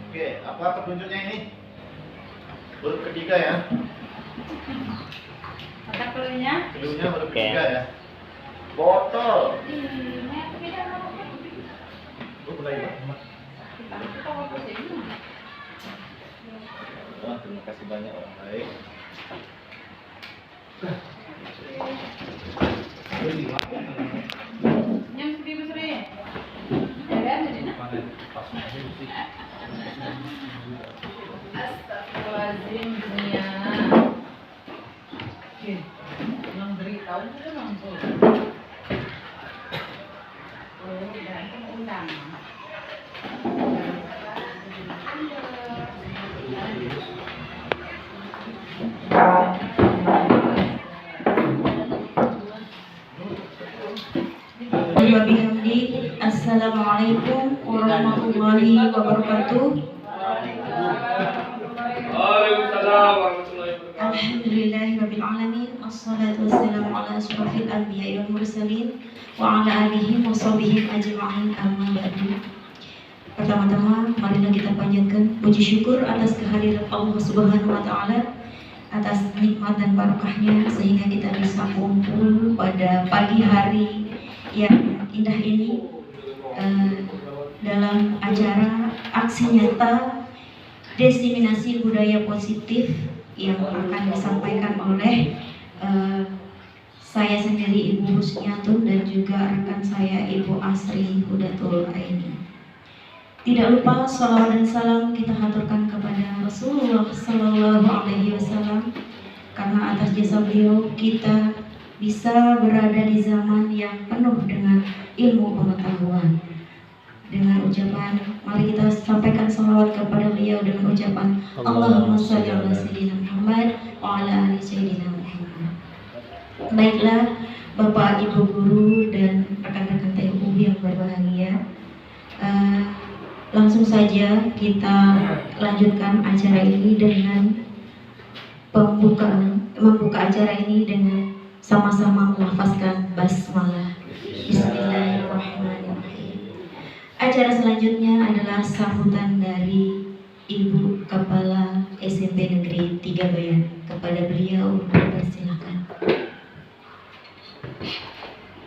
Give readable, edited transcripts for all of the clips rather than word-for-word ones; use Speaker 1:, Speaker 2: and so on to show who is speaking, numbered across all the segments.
Speaker 1: Oke, apa petunjuknya ini? Huruf ketiga ya.
Speaker 2: Apa keluarnya?
Speaker 1: Keluarnya huruf ketiga ya. Botol. Mulai ya. Terima kasih banyak orang baik.
Speaker 2: Yang sedih besar ya? Ada di mana? Astagfirullahaladzim dunia. Oke, yang beritahu sudah mampu. Oh, dan undang.
Speaker 3: Assalamualaikum warahmatullahi wabarakatuh. Alhamdulillahirabbil alamin. Assalatu wassalamu ala asyrafil anbiya'i wal mursalin wa ala alihi wa sahbihi ajma'in, amma ba'du. Pertama-tama marilah kita panjatkan puji syukur atas kehadiran Allah Subhanahu wa taala, atas nikmat dan barakahnya sehingga kita bisa kumpul pada pagi hari yang indah ini dalam acara aksi nyata diseminasi budaya positif yang akan disampaikan oleh saya sendiri Ibu Husniatun dan juga rekan saya Ibu Asri Hudatul Aini. Tidak lupa salawat dan salam kita haturkan kepada Rasulullah Sallallahu Alaihi Wasallam, karena atas jasa beliau kita bisa berada di zaman yang penuh dengan ilmu pengetahuan. Dengan ucapan, mari kita sampaikan salawat kepada beliau dengan ucapan Allahumma shalli ala sayyidina Muhammad wa ala ali sayyidina Muhammad. Baiklah Bapak Ibu guru dan rekan-rekan TU yang berbahagia, langsung saja kita lanjutkan acara ini dengan membuka acara ini dengan sama-sama melafazkan basmalah. Bismillahirrahmanirrahim. Acara selanjutnya adalah sambutan dari Ibu Kepala SMP Negeri 3 Bayan. Kepada beliau dipersilakan.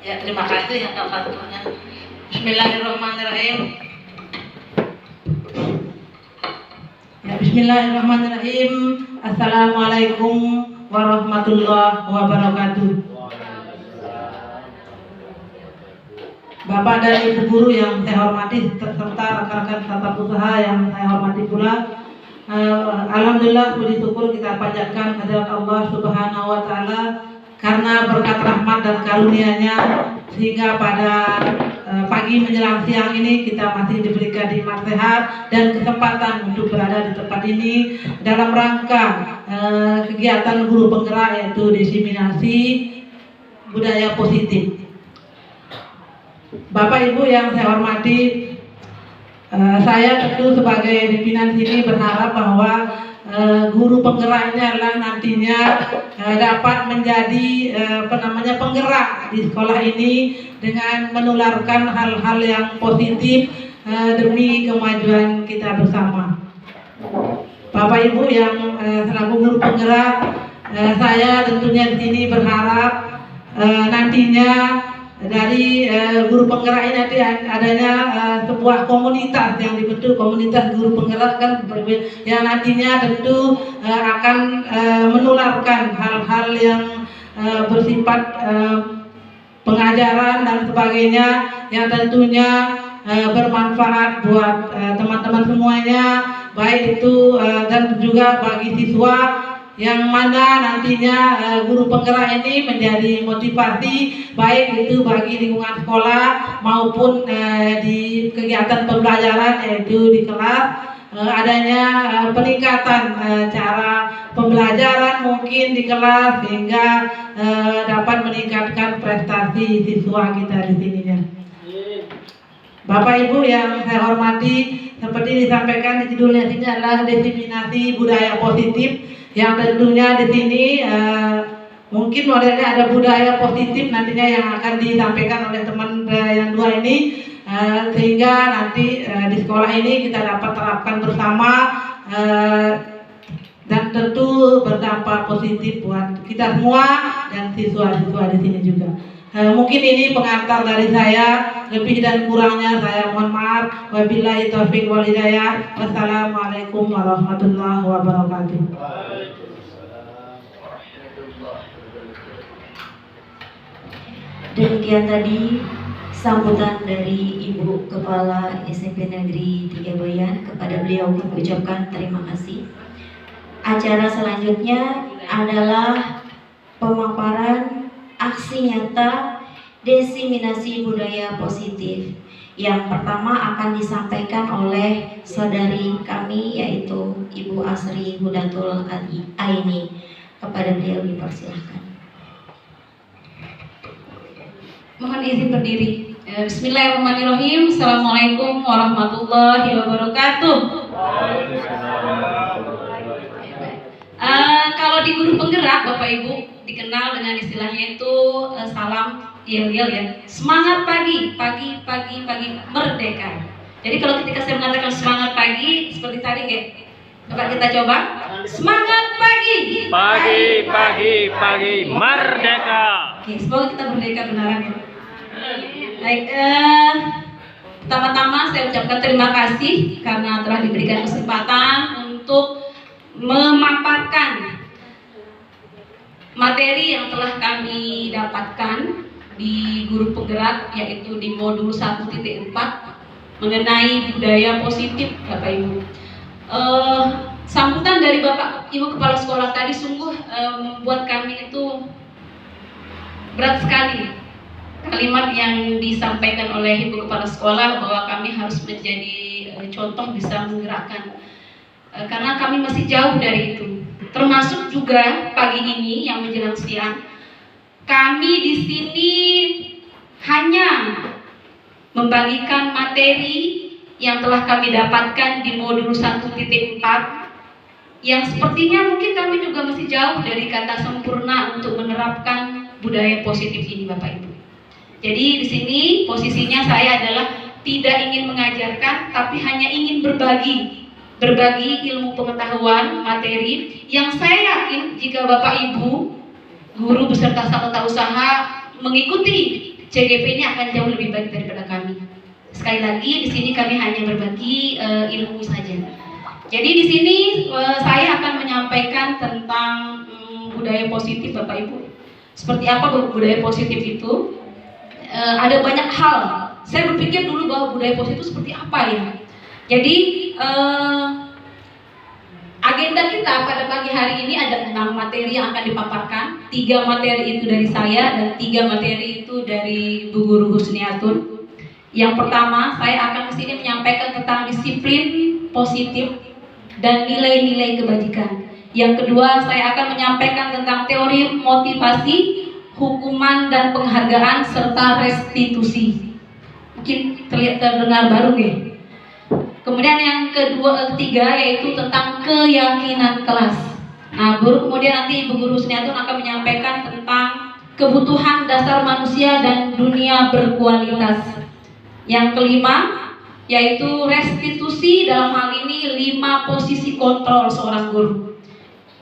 Speaker 2: Ya, terima kasih atas bantuannya. Bismillahirrahmanirrahim. Ya, Bismillahirrahmanirrahim. Assalamualaikum warahmatullahi wabarakatuh. Bapak dan Ibu guru yang saya hormati serta rekan-rekan tata usaha yang saya hormati pula. Alhamdulillah, puji syukur kita panjatkan kehadirat Allah Subhanahu wa taala karena berkat rahmat dan karunia-Nya sehingga pada pagi menjelang siang ini kita masih diberikan nikmat sehat dan kesempatan untuk berada di tempat ini dalam rangka kegiatan guru penggerak, yaitu diseminasi budaya positif. Bapak Ibu yang saya hormati, saya tentu sebagai pimpinan sini berharap bahwa guru penggerak ini adalah nantinya dapat menjadi penggerak di sekolah ini dengan menularkan hal-hal yang positif demi kemajuan kita bersama. Bapak Ibu yang selaku guru penggerak, saya tentunya di sini berharap nantinya dari guru penggerak ini nanti adanya sebuah komunitas yang dibentuk, komunitas guru penggerak kan, yang nantinya tentu akan menularkan hal-hal yang bersifat pengajaran dan sebagainya yang tentunya bermanfaat buat teman-teman semuanya, baik itu dan juga bagi siswa, yang mana nantinya guru penggerak ini menjadi motivasi baik itu bagi lingkungan sekolah maupun di kegiatan pembelajaran, yaitu di kelas adanya peningkatan cara pembelajaran mungkin di kelas sehingga dapat meningkatkan prestasi siswa kita di sininya. Bapak Ibu yang saya hormati, seperti disampaikan di judulnya ini adalah diseminasi budaya positif, yang tentunya di sini mungkin modelnya ada budaya positif nantinya yang akan disampaikan oleh teman yang dua ini. sehingga nanti di sekolah ini kita dapat terapkan bersama, dan tentu berdampak positif buat kita semua dan siswa-siswa di sini juga. Mungkin ini pengantar dari saya, lebih dan kurangnya saya mohon maaf. Wabillahi taufiq wal hidayah. Wassalamualaikum warahmatullahi wabarakatuh.
Speaker 3: Demikian tadi sambutan dari Ibu Kepala SMP Negeri 3 Bayan. Kepada beliau kami ucapkan terima kasih. Acara selanjutnya adalah pemaparan aksi nyata diseminasi budaya positif. Yang pertama akan disampaikan oleh saudari kami, yaitu Ibu Asri Hudatul Aini. Kepada beliau dipersilahkan.
Speaker 4: Mohon izin berdiri. Bismillahirrahmanirrahim. Assalamualaikum warahmatullahi wabarakatuh. Kalau di guru penggerak Bapak Ibu dikenal dengan istilahnya itu salam yel-yel ya. Semangat pagi, pagi, pagi, pagi, merdeka. Jadi kalau ketika saya mengatakan semangat pagi seperti tadi nggak? Coba kita coba. Semangat pagi.
Speaker 5: Pagi, pagi, pagi, merdeka.
Speaker 4: Oke, semoga kita merdeka beneran ya. Baik, pertama-tama saya ucapkan terima kasih karena telah diberikan kesempatan untuk memaparkan materi yang telah kami dapatkan di guru penggerak, yaitu di modul 1.4 mengenai budaya positif Bapak Ibu. Sambutan dari Bapak Ibu Kepala Sekolah tadi sungguh membuat kami itu berat sekali. Kalimat yang disampaikan oleh Ibu Kepala Sekolah bahwa kami harus menjadi contoh bisa menggerakkan, karena kami masih jauh dari itu. Termasuk juga pagi ini yang menjelang siang, kami di sini hanya membagikan materi yang telah kami dapatkan di modul 1.4, yang sepertinya mungkin kami juga masih jauh dari kata sempurna untuk menerapkan budaya positif ini Bapak Ibu. Jadi di sini posisinya saya adalah tidak ingin mengajarkan, tapi hanya ingin berbagi ilmu pengetahuan materi yang saya yakin jika Bapak Ibu guru beserta satuan usaha mengikuti CGP ini akan jauh lebih baik daripada kami. Sekali lagi di sini kami hanya berbagi ilmu saja. Jadi di sini saya akan menyampaikan tentang budaya positif Bapak Ibu. Seperti apa budaya positif itu? Ada banyak hal. Saya berpikir dulu bahwa budaya positif itu seperti apa ya. Jadi agenda kita pada pagi hari ini ada 6 materi yang akan dipaparkan. 3 materi itu dari saya dan 3 materi itu dari Bu Guru Husniatun. Yang pertama, saya akan kesini menyampaikan tentang disiplin positif dan nilai-nilai kebajikan. Yang kedua, saya akan menyampaikan tentang teori motivasi, hukuman dan penghargaan serta restitusi. Mungkin terdengar baru ya. Kemudian yang ketiga yaitu tentang keyakinan kelas. Nah, kemudian nanti Ibu Guru Husniatun akan menyampaikan tentang kebutuhan dasar manusia dan dunia berkualitas. Yang kelima yaitu restitusi, dalam hal ini 5 posisi kontrol seorang guru.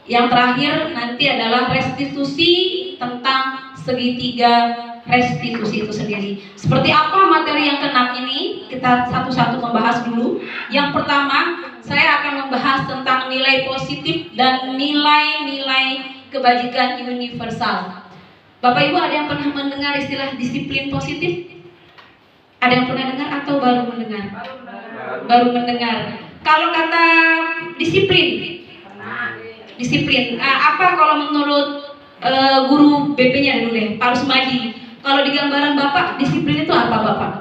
Speaker 4: Yang terakhir nanti adalah restitusi tentang segitiga restitusi itu sendiri. Seperti apa materi yang ke-6 ini? Kita satu-satu membahas dulu. Yang pertama, saya akan membahas tentang nilai positif dan nilai-nilai kebajikan universal. Bapak Ibu ada yang pernah mendengar istilah disiplin positif? Ada yang pernah dengar atau baru mendengar? Baru mendengar. Kalau kata disiplin, apa kalau menurut guru BP-nya dulu deh, Pak Rusmadi? Kalau di gambaran Bapak, disiplin itu apa Bapak?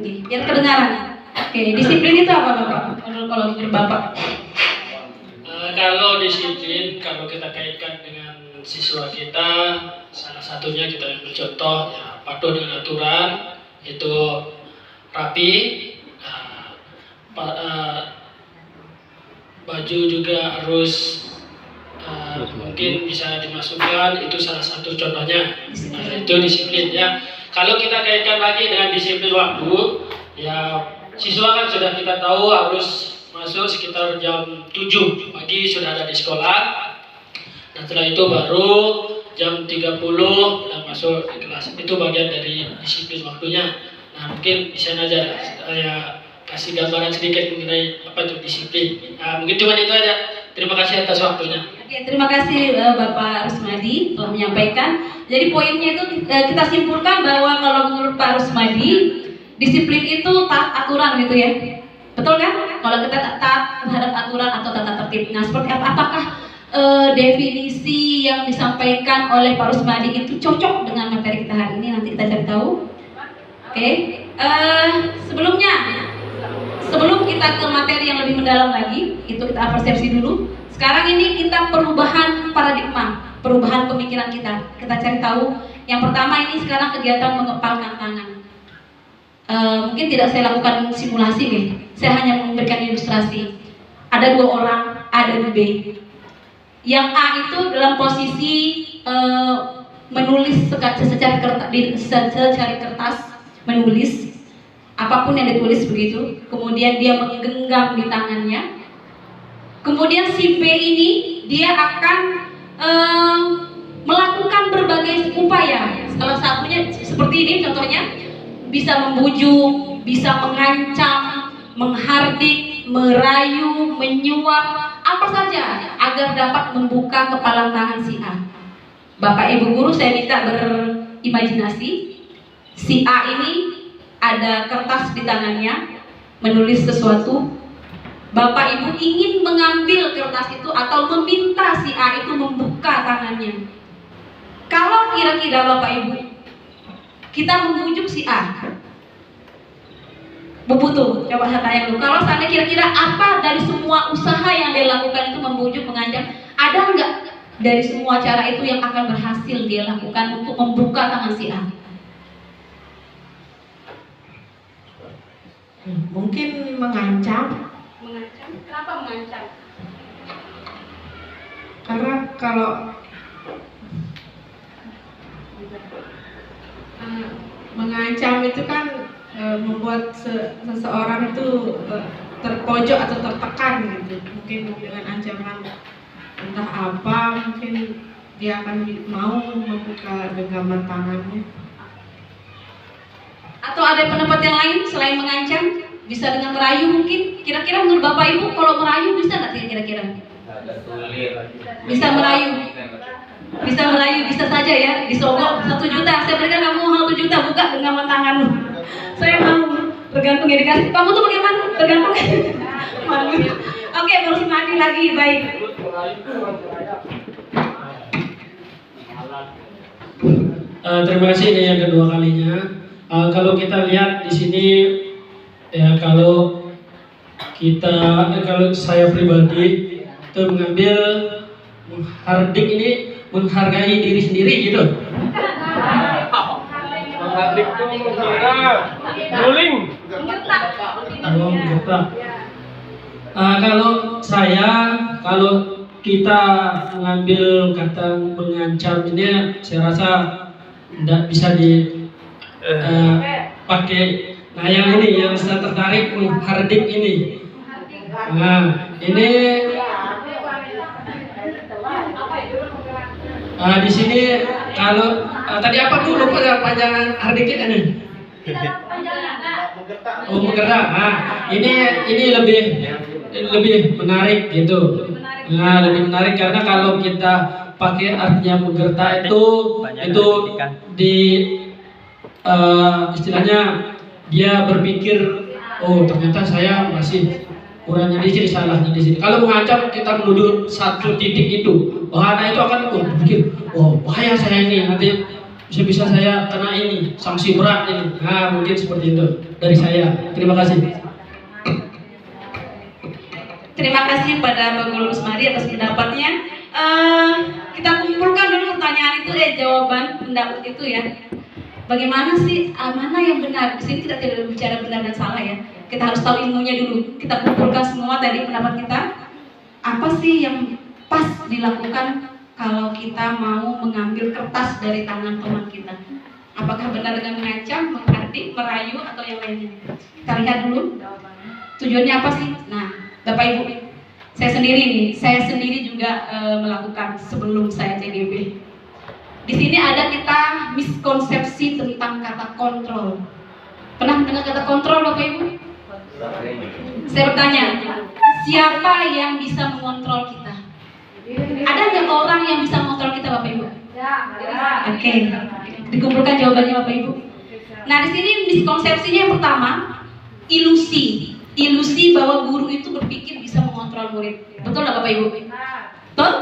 Speaker 4: Nih, biar kedengaran. Oke, disiplin itu apa Bapak? Kalau menurut Bapak?
Speaker 5: Kalau disiplin, kalau kita kaitkan dengan siswa kita, salah satunya kita ambil contoh ya, patuh dengan aturan, itu rapi, baju juga harus mungkin bisa dimasukkan, itu salah satu contohnya. Itu disiplin ya. Kalau kita kaitkan lagi dengan disiplin waktu, ya siswa kan sudah kita tahu harus masuk sekitar jam 7 pagi sudah ada di sekolah. Dan setelah itu baru jam 30 dan masuk di kelas. Itu bagian dari disiplin waktunya. Nah, mungkin bisa aja saya kasih gambaran sedikit mengenai apa itu disiplin. Nah, mungkin cuma itu aja. Terima kasih atas waktunya.
Speaker 4: Oke, terima kasih Bapak Rusmadi telah menyampaikan. Jadi poinnya itu kita simpulkan bahwa kalau menurut Pak Rusmadi, disiplin itu taat aturan gitu ya. Betul kan? Kalau kita taat terhadap aturan atau tata tertib. Nah, seperti apa? Apakah definisi yang disampaikan oleh Pak Rusmadi itu cocok dengan materi kita hari ini? Nanti kita cari tahu. Oke. Sebelum kita ke materi yang lebih mendalam lagi, itu kita persepsi dulu. Sekarang ini kita perubahan paradigma, perubahan pemikiran kita. Kita cari tahu. Yang pertama ini sekarang kegiatan mengepalkan tangan. Mungkin tidak saya lakukan simulasi nih. Saya hanya memberikan ilustrasi. Ada 2 orang, A dan B. Yang A itu dalam posisi menulis secari kertas, menulis apapun yang ditulis begitu. Kemudian dia menggenggam di tangannya. Kemudian si B ini dia akan melakukan berbagai upaya. Salah satunya seperti ini contohnya, bisa membujuk, bisa mengancam, menghardik, merayu, menyuap, apa saja agar dapat membuka kepala tangan si A. Bapak Ibu guru saya minta berimajinasi. Si A ini ada kertas di tangannya, menulis sesuatu. Bapak Ibu ingin mengambil kertas itu atau meminta si A itu membuka tangannya. Kalau kira-kira Bapak Ibu kita membujuk si A, Bu Putu, coba saya tanya dulu. Kalau saya kira-kira apa dari semua usaha yang dia lakukan itu membujuk, mengancam, ada nggak dari semua cara itu yang akan berhasil dia lakukan untuk membuka tangan si A?
Speaker 2: Mungkin mengancam.
Speaker 4: Mengancam? Kenapa mengancam?
Speaker 2: Karena kalau mengancam itu kan membuat seseorang itu terpojok atau tertekan gitu. Mungkin dengan ancaman entah apa, mungkin dia akan mau membuka genggaman tangannya.
Speaker 4: Atau ada pendapat yang lain selain mengancam? Bisa dengan merayu mungkin? Kira-kira menurut Bapak Ibu kalau merayu bisa nggak kira-kira? Bisa merayu? Bisa merayu, bisa saja ya. Disogok 1 juta, saya berikan kamu 1 juta, buka genggaman tanganmu. Saya mau, tergantung ya dikasih. Kamu tuh bagaimana? Tergantung. Malu. Oke, baru mandi lagi, baik.
Speaker 5: Terima kasih, ini yang kedua kalinya. Kalau kita lihat di sini, ya kalau saya pribadi itu mengambil menghardik ini menghargai diri sendiri gitu.
Speaker 6: Menghardik itu mengira guling.
Speaker 5: Menggetak. Kalau kita mengambil kata mengancam ini, saya rasa tidak bisa pakai. Nah, yang ini yang saya tertarik menghardik ini. Nah, ini di sini kalau tadi apa tuh lupa ya panjangan hardik ini. Oh, menggerak. Nah, ini lebih menarik gitu. Nah, lebih menarik karena kalau kita pakai artinya menggerak itu di istilahnya dia berpikir, oh ternyata saya masih kurangnya di sini, salahnya di sini. Kalau mengancam kita menuju satu titik itu, anak itu akan berpikir, oh bahaya saya ini, nanti bisa saya kena ini, sanksi berat ini. Nah, mungkin seperti itu dari saya. Terima kasih.
Speaker 4: Terima kasih pada Bapak Guru Rusmadi atas pendapatnya. Kita kumpulkan dulu pertanyaan itu jawaban pendapat itu ya. Bagaimana sih mana yang benar? Di sini kita tidak bicara benar dan salah ya. Kita harus tahu ilmunya dulu. Kita kumpulkan semua tadi pendapat kita. Apa sih yang pas dilakukan kalau kita mau mengambil kertas dari tangan teman kita? Apakah benar dengan mengancam, menghardik, merayu, atau yang lainnya? Kita lihat dulu. Tujuannya apa sih? Nah, Bapak Ibu, saya sendiri juga melakukan sebelum saya CGB. Di sini ada kita miskonsepsi tentang kata kontrol. Pernah mendengar kata kontrol, Bapak Ibu? Saya bertanya, siapa yang bisa mengontrol kita? Ada nggak orang yang bisa mengontrol kita, Bapak Ibu? Oke, dikumpulkan jawabannya Bapak Ibu. Nah, di sini miskonsepsinya yang pertama, ilusi bahwa guru itu berpikir bisa mengontrol murid. Betul nggak Bapak Ibu? Betul?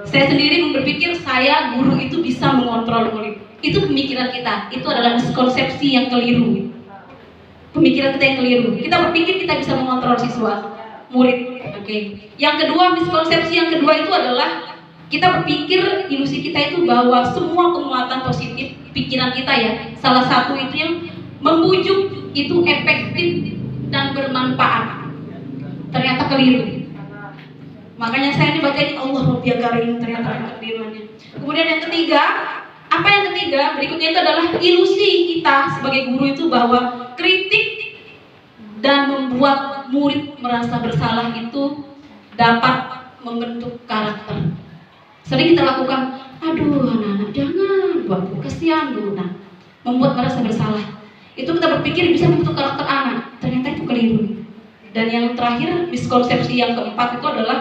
Speaker 4: Saya sendiri berpikir saya guru itu bisa mengontrol murid. Itu pemikiran kita. Itu adalah miskonsepsi yang keliru. Pemikiran kita yang keliru. Kita berpikir kita bisa mengontrol siswa, murid. Oke. Yang kedua, miskonsepsi yang kedua itu adalah kita berpikir, ilusi kita itu bahwa semua penguatan positif pikiran kita ya, salah satu itu yang membujuk itu efektif dan bermanfaat. Ternyata keliru. Makanya saya dibacain Allah Rabbiyal Karim, ternyata ada kekeliruannya. Kemudian yang ketiga, apa yang ketiga? Berikutnya itu adalah ilusi kita sebagai guru itu bahwa kritik dan membuat murid merasa bersalah itu dapat membentuk karakter. Sering kita lakukan, aduh anak-anak jangan buat kesian dulu, nah, membuat merasa bersalah. Itu kita berpikir bisa membentuk karakter anak, ternyata itu keliru. Dan yang terakhir, miskonsepsi yang keempat itu adalah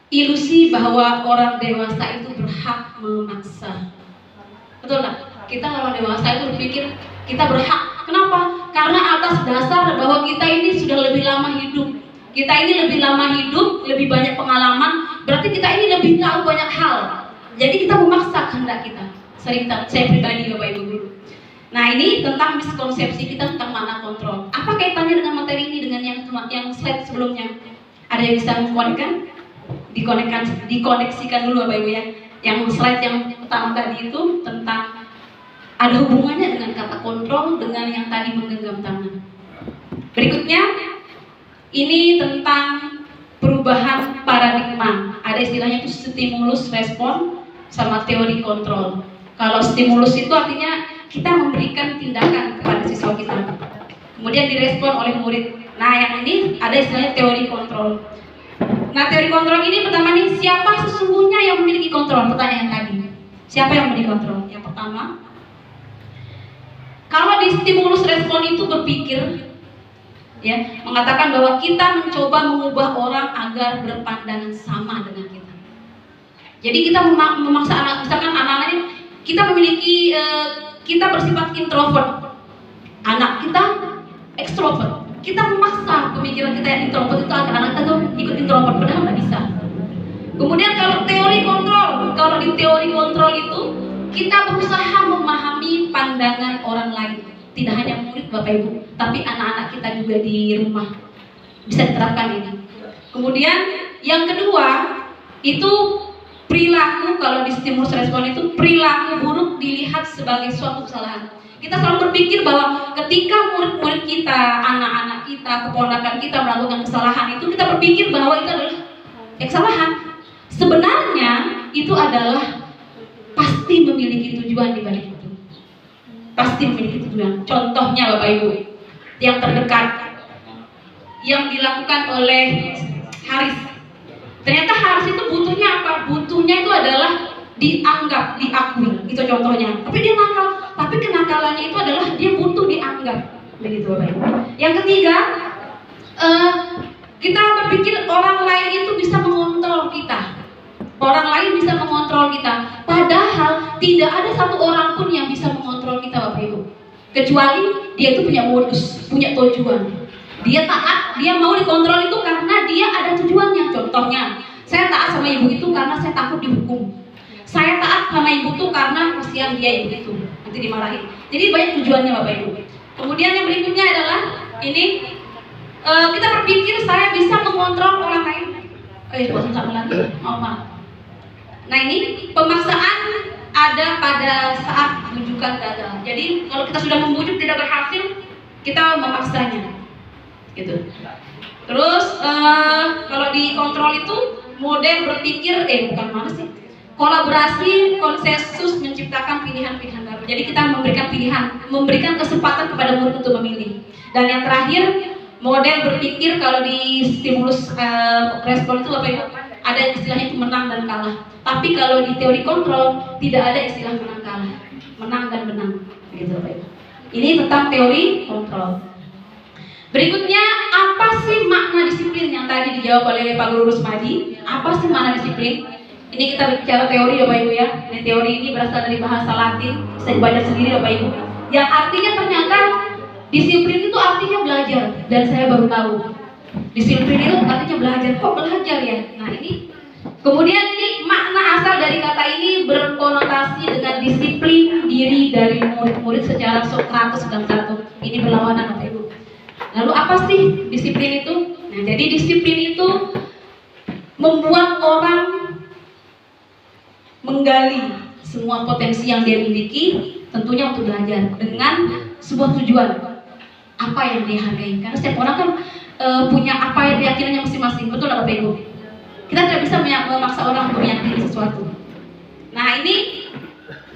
Speaker 4: ilusi bahwa orang dewasa itu berhak memaksa. Betul nggak? Kita orang dewasa itu berpikir kita berhak. Kenapa? Karena atas dasar bahwa kita ini sudah lebih lama hidup. Kita ini lebih lama hidup, lebih banyak pengalaman. Berarti kita ini lebih tahu banyak hal. Jadi kita memaksa kehendak kita. Saya pribadi Bapak Ibu guru. Nah, ini tentang miskonsepsi kita tentang mana kontrol. Apa kaitannya dengan materi ini dengan yang slide sebelumnya? Ada yang bisa mengkonekkan? Dikoneksikan dulu Bapak Ibu ya. Yang slide yang pertama tadi itu tentang ada hubungannya dengan kata kontrol dengan yang tadi menggenggam tangan. Berikutnya ini tentang perubahan paradigma. Ada istilahnya itu stimulus respon sama teori kontrol. Kalau stimulus itu artinya kita memberikan tindakan kepada siswa kita, kemudian direspon oleh murid. Nah, yang ini ada istilahnya teori kontrol. Nah, teori kontrol ini pertama nih, siapa sesungguhnya yang memiliki kontrol? Pertanyaan tadi. Siapa yang memiliki kontrol? Yang pertama, kalau di stimulus respon itu berpikir ya, mengatakan bahwa kita mencoba mengubah orang agar berpandangan sama dengan kita. Jadi kita memaksa anak, misalkan anak-anak ini kita memiliki kita bersifat introvert, anak kita ekstrovert. Kita memaksa pemikiran kita yang introvert itu anak-anak kita tuh ikut introvert, padahal nggak bisa. Kemudian kalau teori kontrol, kalau di teori kontrol itu kita berusaha memahami pandangan orang lain. Tidak hanya murid Bapak Ibu, tapi anak-anak kita juga di rumah bisa diterapkan ini. Kemudian yang kedua itu perilaku. Kalau di stimulus respon itu perilaku buruk dilihat sebagai suatu kesalahan. Kita selalu berpikir bahwa ketika murid-murid kita, anak-anak kita, keponakan kita melakukan kesalahan itu, kita berpikir bahwa itu adalah kesalahan. Sebenarnya itu adalah pasti memiliki tujuan di balik itu. Pasti memiliki tujuan. Contohnya Bapak Ibu, yang terdekat yang dilakukan oleh Haris. Ternyata Haris itu butuhnya apa? Butuhnya itu adalah dianggap, diakui. Itu contohnya. Tapi dia nakal. Tapi kenakalannya itu adalah dia butuh dianggap. Begitu Bapak Ibu. Yang ketiga, kita berpikir orang lain itu bisa mengontrol kita. Orang lain bisa mengontrol kita. Padahal tidak ada satu orang pun yang bisa mengontrol kita Bapak Ibu. Kecuali dia itu punya modus, punya tujuan. Dia taat, dia mau dikontrol itu karena dia ada tujuannya. Contohnya, saya taat sama ibu itu karena saya takut dihukum. Saya taat sama ibu itu karena kasihan dia ibu itu, nanti dimarahin. Jadi banyak tujuannya Bapak Ibu. Kemudian yang berikutnya adalah ini kita berpikir saya bisa mengontrol orang lain. Bosan sama lagi, maaf. Nah, ini pemaksaan ada pada saat bujukan gagal. Jadi kalau kita sudah membujuk tidak berhasil, kita memaksanya, gitu. Terus kalau di kontrol itu model berpikir kolaborasi, konsensus menciptakan pilihan-pilihan baru. Jadi kita memberikan pilihan, memberikan kesempatan kepada murid untuk memilih. Dan yang terakhir, model berpikir. Kalau di stimulus respon itu Bapak Ibu, ada istilahnya itu menang dan kalah. Tapi kalau di teori kontrol tidak ada istilah menang kalah, menang dan menang, gitu Bapak Ibu. Ini tentang teori kontrol. Berikutnya, apa sih makna disiplin yang tadi dijawab oleh Pak Guru Rusmadi? Apa sih makna disiplin? Ini kita bicara teori Bapak Ibu ya. Ini teori ini berasal dari bahasa Latin, bisa dibaca sendiri Bapak Ibu. Yang artinya ternyata disiplin itu artinya belajar, dan saya baru tahu. Disiplin itu artinya belajar. Kok belajar ya? Nah ini. Kemudian ini makna asal dari kata ini berkonotasi dengan disiplin diri dari murid-murid secara 191. Ini berlawanan Bapak Ibu. Lalu apa sih disiplin itu? Nah, jadi disiplin itu membuat orang menggali semua potensi yang dia miliki, tentunya untuk belajar dengan sebuah tujuan. Apa yang dia hargai? Karena setiap orang kan punya apa yang keyakinannya masing-masing. Betul nggak Bapak Ibu? Kita tidak bisa memaksa orang untuk meyakini sesuatu. Nah ini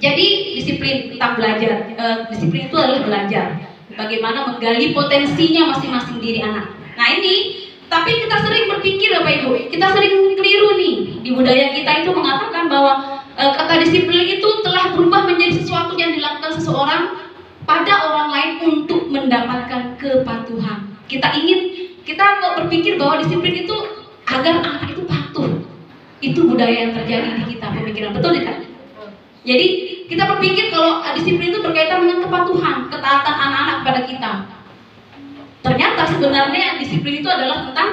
Speaker 4: jadi disiplin tentang belajar. Disiplin itu adalah belajar bagaimana menggali potensinya masing-masing diri anak. Nah ini, tapi kita sering berpikir Bapak Ibu, kita sering keliru nih. Di budaya kita itu mengatakan bahwa kata disiplin itu telah berubah menjadi sesuatu yang dilakukan seseorang pada orang lain untuk mendapatkan kepatuhan. Kita berpikir bahwa disiplin itu agar anak itu patuh. Itu budaya yang terjadi di kita, pemikiran, betul tidak? Jadi kita berpikir kalau disiplin itu berkaitan dengan kepatuhan, ketaatan anak-anak kepada kita. Ternyata sebenarnya disiplin itu adalah tentang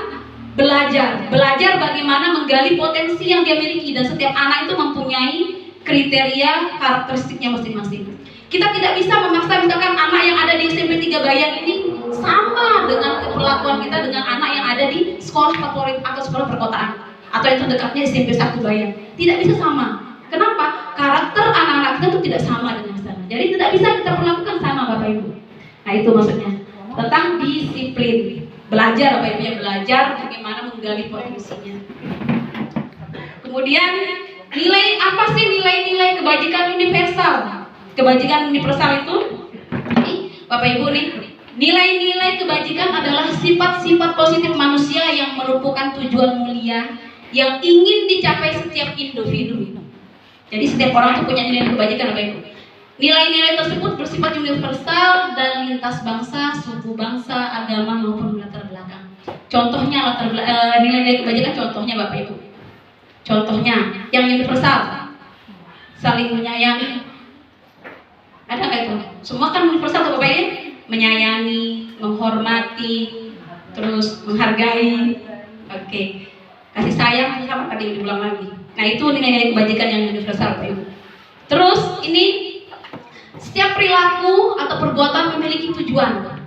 Speaker 4: belajar bagaimana menggali potensi yang dia miliki, dan setiap anak itu mempunyai kriteria karakteristiknya masing-masing. Kita tidak bisa memaksa misalkan anak yang ada di SMP 3 Bayang ini sama dengan perlakuan kita dengan anak yang ada di sekolah favorit atau sekolah perkotaan atau yang terdekatnya SMP 1 Bayang. Tidak bisa sama. Kenapa? Karakter anak-anak kita itu tidak sama dengan sana. Jadi tidak bisa kita perlakukan sama Bapak Ibu. Nah itu maksudnya tentang disiplin. Belajar Bapak Ibu, ya belajar bagaimana menggali potensinya. Kemudian apa sih nilai-nilai kebajikan universal? Kebajikan universal itu Bapak Ibu nih, nilai-nilai kebajikan adalah sifat-sifat positif manusia yang merupakan tujuan mulia yang ingin dicapai setiap individu. Jadi setiap orang itu punya nilai kebajikan Bapak Ibu. Nilai-nilai tersebut bersifat universal dan lintas bangsa, suku bangsa, agama maupun latar belakang. Contohnya nilai-nilai kebajikan, contohnya Bapak Ibu. Contohnya yang universal, saling menyayangi. Ada nggak itu? Semua kan universal tuh Bapak Ibu. Menyayangi, menghormati, terus menghargai. Oke. Kasih sayang sama tadi diulang lagi. Nah itu nilai-nilai kebajikan yang universal Bapak Ibu. Terus ini setiap perilaku atau perbuatan memiliki tujuan.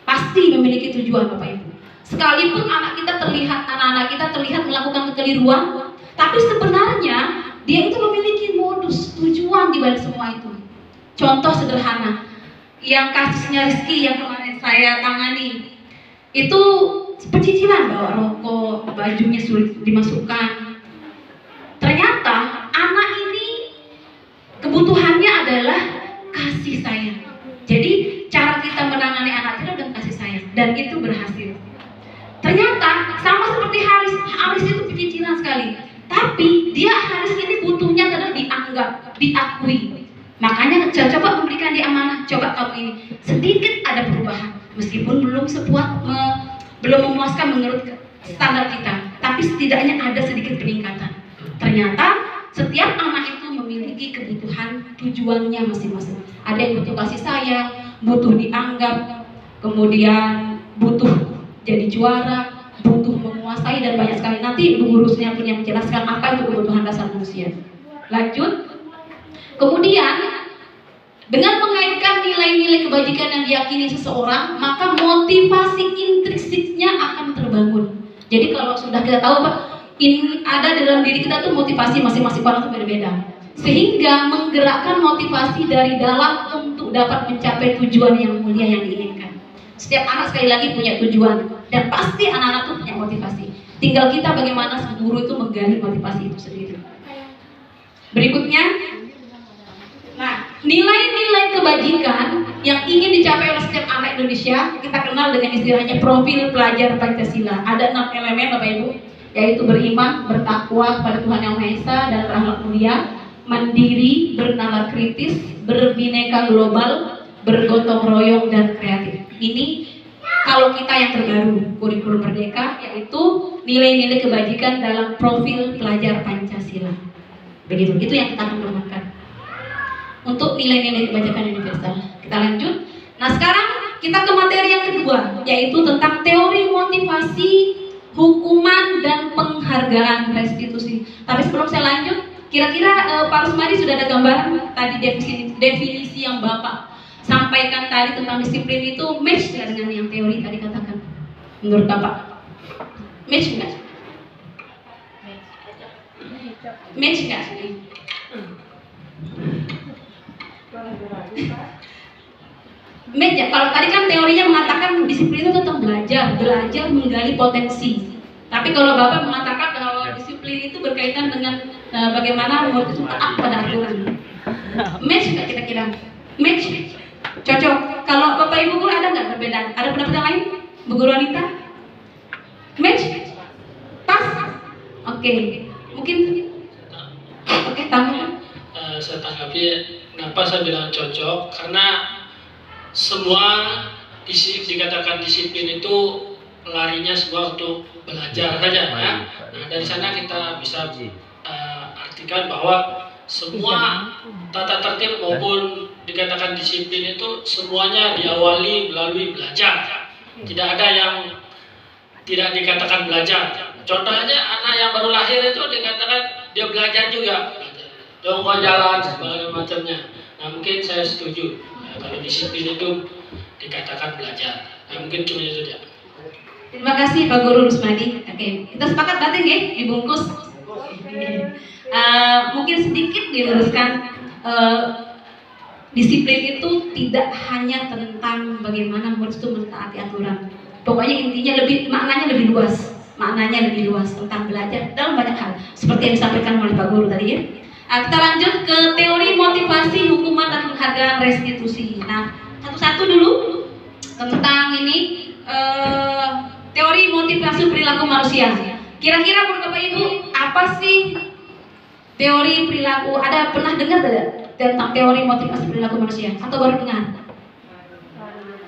Speaker 4: Pasti memiliki tujuan Bapak Ibu. Sekalipun anak-anak kita terlihat melakukan kekeliruan, tapi sebenarnya dia itu memiliki modus, tujuan di balik semua itu. Contoh sederhana, yang kasusnya Rizky yang kemarin saya tangani, itu pecicilan, bawa rokok, bajunya sulit dimasukkan. Ternyata anak ini kebutuhannya adalah kasih sayang. Jadi cara kita menangani anak kita dengan kasih sayang, dan itu berhasil. Ternyata sama seperti Haris itu pecicilan sekali. Tapi Haris ini butuhnya adalah dianggap, diakui. Makanya coba memberikan dia amanah. Coba kamu ini sedikit ada perubahan, meskipun belum memuaskan menurut standar kita, tapi setidaknya ada sedikit peningkatan. Ternyata setiap anak itu memiliki kebutuhan tujuannya masing-masing. Ada yang butuh kasih sayang, butuh dianggap, kemudian butuh jadi juara, butuh menguasai, dan banyak sekali. Nanti Ibu Gurusnya punya menjelaskan apa itu kebutuhan dasar manusia. Lanjut. Kemudian dengan mengaitkan nilai-nilai kebajikan yang diyakini seseorang, maka motivasi intrinsiknya akan terbangun. Jadi kalau sudah kita tahu Pak, ini ada dalam diri kita tuh motivasi masing-masing orang itu berbeda, sehingga menggerakkan motivasi dari dalam untuk dapat mencapai tujuan yang mulia yang diinginkan. Setiap anak sekali lagi punya tujuan, dan pasti anak-anak tuh punya motivasi. Tinggal kita bagaimana guru itu menggali motivasi itu sendiri. Berikutnya, nah nilai-nilai kebajikan yang ingin dicapai oleh setiap anak Indonesia, kita kenal dengan istilahnya profil pelajar Pancasila. Ada 6 elemen Bapak Ibu, yaitu beriman, bertakwa kepada Tuhan Yang Maha Esa dan berakhlak mulia, mandiri, bernalar kritis, berbineka global, bergotong royong dan kreatif. Ini kalau kita yang terbaru, kurikulum merdeka, yaitu nilai-nilai kebajikan dalam profil pelajar Pancasila. Begitu, itu yang kita akan kembangkan untuk nilai-nilai kebajikan universal. Kita lanjut. Nah, sekarang kita ke materi yang kedua, yaitu tentang teori motivasi, hukuman, dan penghargaan restitusi. Tapi sebelum saya lanjut, kira-kira Pak Rusmadi sudah ada gambaran tadi definisi yang Bapak sampaikan tadi tentang disiplin itu match nggak dengan yang teori tadi katakan? Menurut Bapak, match nggak? Match nggak? Match ya? Kalau tadi kan teorinya mengatakan disiplin itu tentang belajar menggali potensi. Tapi kalau Bapak mengatakan kalau disiplin itu berkaitan dengan bagaimana murid itu taat pada aturan. Match nggak kira-kira? Match? Cocok. Kalau Bapak Ibu guru ada nggak perbedaan? Ada pendapat yang lain? Bu Guru Anita? Match? Pas? Oke. Mungkin? Oke, tambahkan.
Speaker 5: Saya tanggapi kenapa saya bilang cocok, karena semua dikatakan disiplin itu larinya semua untuk belajar saja ya. Nah, dari sana kita bisa artikan bahwa semua tata tertib maupun dikatakan disiplin itu semuanya diawali melalui belajar. Tidak ada yang tidak dikatakan belajar. Contohnya anak yang baru lahir itu dikatakan dia belajar juga, dongkol jalan sebagainya macamnya. Nah, mungkin saya setuju kalau disiplin itu dikatakan belajar. Nah, mungkin cuma itu saja.
Speaker 4: Terima kasih Pak Guru Rusmadi. Oke, kita sepakat berarti nggih dibungkus. Mungkin sedikit diluruskan, disiplin itu tidak hanya tentang bagaimana murid itu mentaati aturan. Pokoknya intinya maknanya lebih luas tentang belajar dalam banyak hal seperti yang disampaikan oleh Pak Guru tadi ya. Kita lanjut ke teori motivasi, hukuman, dan penghargaan restitusi. Nah, satu-satu dulu tentang ini teori motivasi perilaku manusia. Kira-kira menurut Bapak Ibu apa sih teori perilaku? Ada pernah dengar tidak tentang teori motivasi perilaku manusia? Atau baru dengar?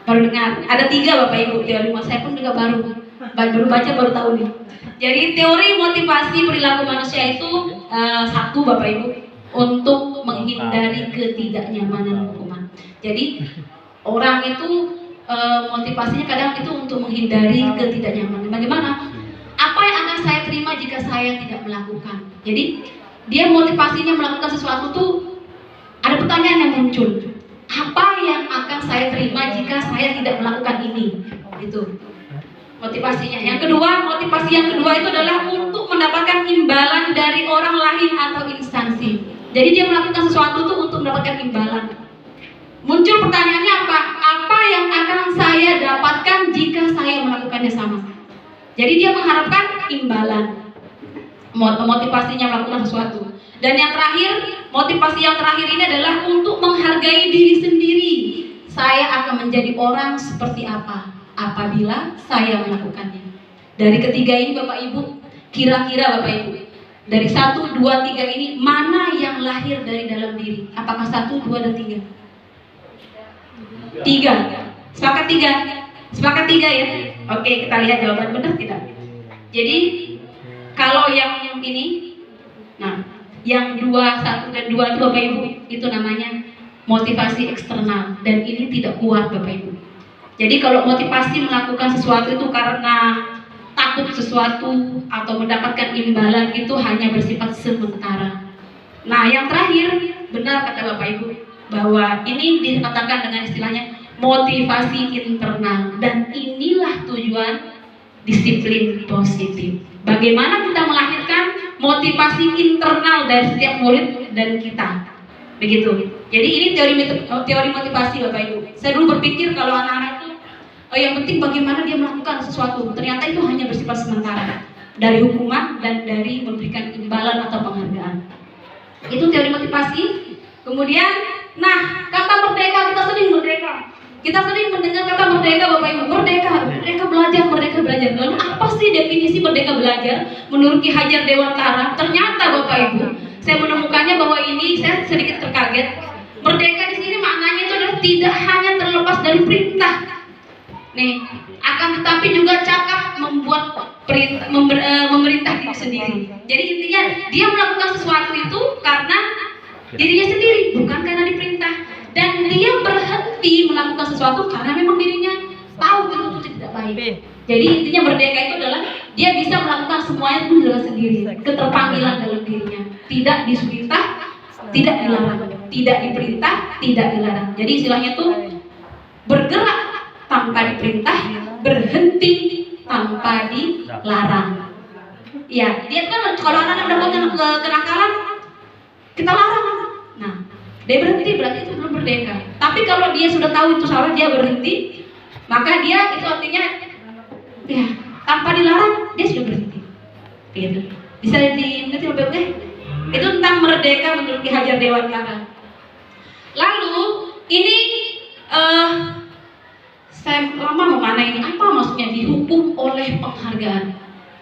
Speaker 4: Baru dengar. Ada 3 Bapak Ibu teori. Saya pun juga baru baca baru tahu nih. Jadi teori motivasi perilaku manusia itu satu Bapak Ibu, untuk menghindari ketidaknyamanan hukuman. Jadi orang itu motivasinya kadang itu untuk menghindari ketidaknyamanan. Bagaimana? Apa yang akan saya terima jika saya tidak melakukan? Jadi dia motivasinya melakukan sesuatu tuh ada pertanyaan yang muncul. Apa yang akan saya terima jika saya tidak melakukan ini? Itu motivasinya. Motivasi yang kedua itu adalah untuk mendapatkan imbalan dari orang lain atau instansi. Jadi dia melakukan sesuatu tuh untuk mendapatkan imbalan. Muncul pertanyaannya apa? Apa yang akan saya dapatkan jika saya melakukannya sama? Jadi dia mengharapkan imbalan. Motivasinya melakukan sesuatu. Dan yang terakhir, motivasi yang terakhir ini adalah untuk menghargai diri sendiri. Saya akan menjadi orang seperti apa apabila saya melakukannya. Dari ketiga ini Bapak Ibu, kira-kira Bapak Ibu, dari 1, 2, 3 ini mana yang lahir dari dalam diri? Apakah 1, 2, dan 3? 3. Sepakat 3? Sepakat 3 ya? Oke, kita lihat jawaban benar tidak? Jadi kalau yang ini, nah, yang 2, 1 dan 2 itu Bapak Ibu, itu namanya motivasi eksternal, dan ini tidak kuat Bapak Ibu. Jadi kalau motivasi melakukan sesuatu itu karena takut sesuatu atau mendapatkan imbalan, itu hanya bersifat sementara. Nah, yang terakhir, benar kata Bapak Ibu, bahwa ini dikatakan dengan istilahnya motivasi internal, dan inilah tujuan disiplin positif. Bagaimana kita melahirkan motivasi internal dari setiap murid dan kita, begitu. Jadi ini teori motivasi Bapak Ibu. Saya dulu berpikir kalau anak-anak itu yang penting bagaimana dia melakukan sesuatu. Ternyata itu hanya bersifat sementara, dari hukuman dan dari memberikan imbalan atau penghargaan. Itu teori motivasi. Kemudian Nah, kata merdeka, kita sering merdeka. Kita sering mendengar kata merdeka, Bapak Ibu. Merdeka belajar, merdeka belajar. Lalu apa sih definisi merdeka belajar menurut Ki Hajar Dewantara? Ternyata Bapak Ibu, saya menemukannya bahwa ini saya sedikit terkaget. Merdeka di sini maknanya itu adalah tidak hanya terlepas dari perintah. Nih, akan tetapi juga cakap membuat memerintah diri sendiri. Jadi intinya dia melakukan sesuatu itu karena dirinya sendiri, bukan karena diperintah. Dan dia berhenti melakukan sesuatu karena memang dirinya tahu itu tidak baik. Jadi intinya merdeka itu adalah dia bisa melakukan semuanya itu dengan sendiri, keterpanggilan dalam dirinya, tidak diperintah, tidak dilarang, tidak diperintah, tidak dilarang. Jadi istilahnya itu bergerak tanpa diperintah, berhenti tanpa dilarang. Ya, dia kan kalau anak-anak udah kenakalan, kita larang. Nah, dia berhenti berarti itu belum merdeka. Tapi kalau dia sudah tahu itu salah, dia berhenti, maka dia itu artinya ya tanpa dilarang dia sudah berhenti. Gitu. Bisa dimengerti lebih baik? Itu tentang merdeka menurut Ki Hajar Dewantara. Lalu ini saya lama memana ini apa maksudnya dihukum oleh penghargaan?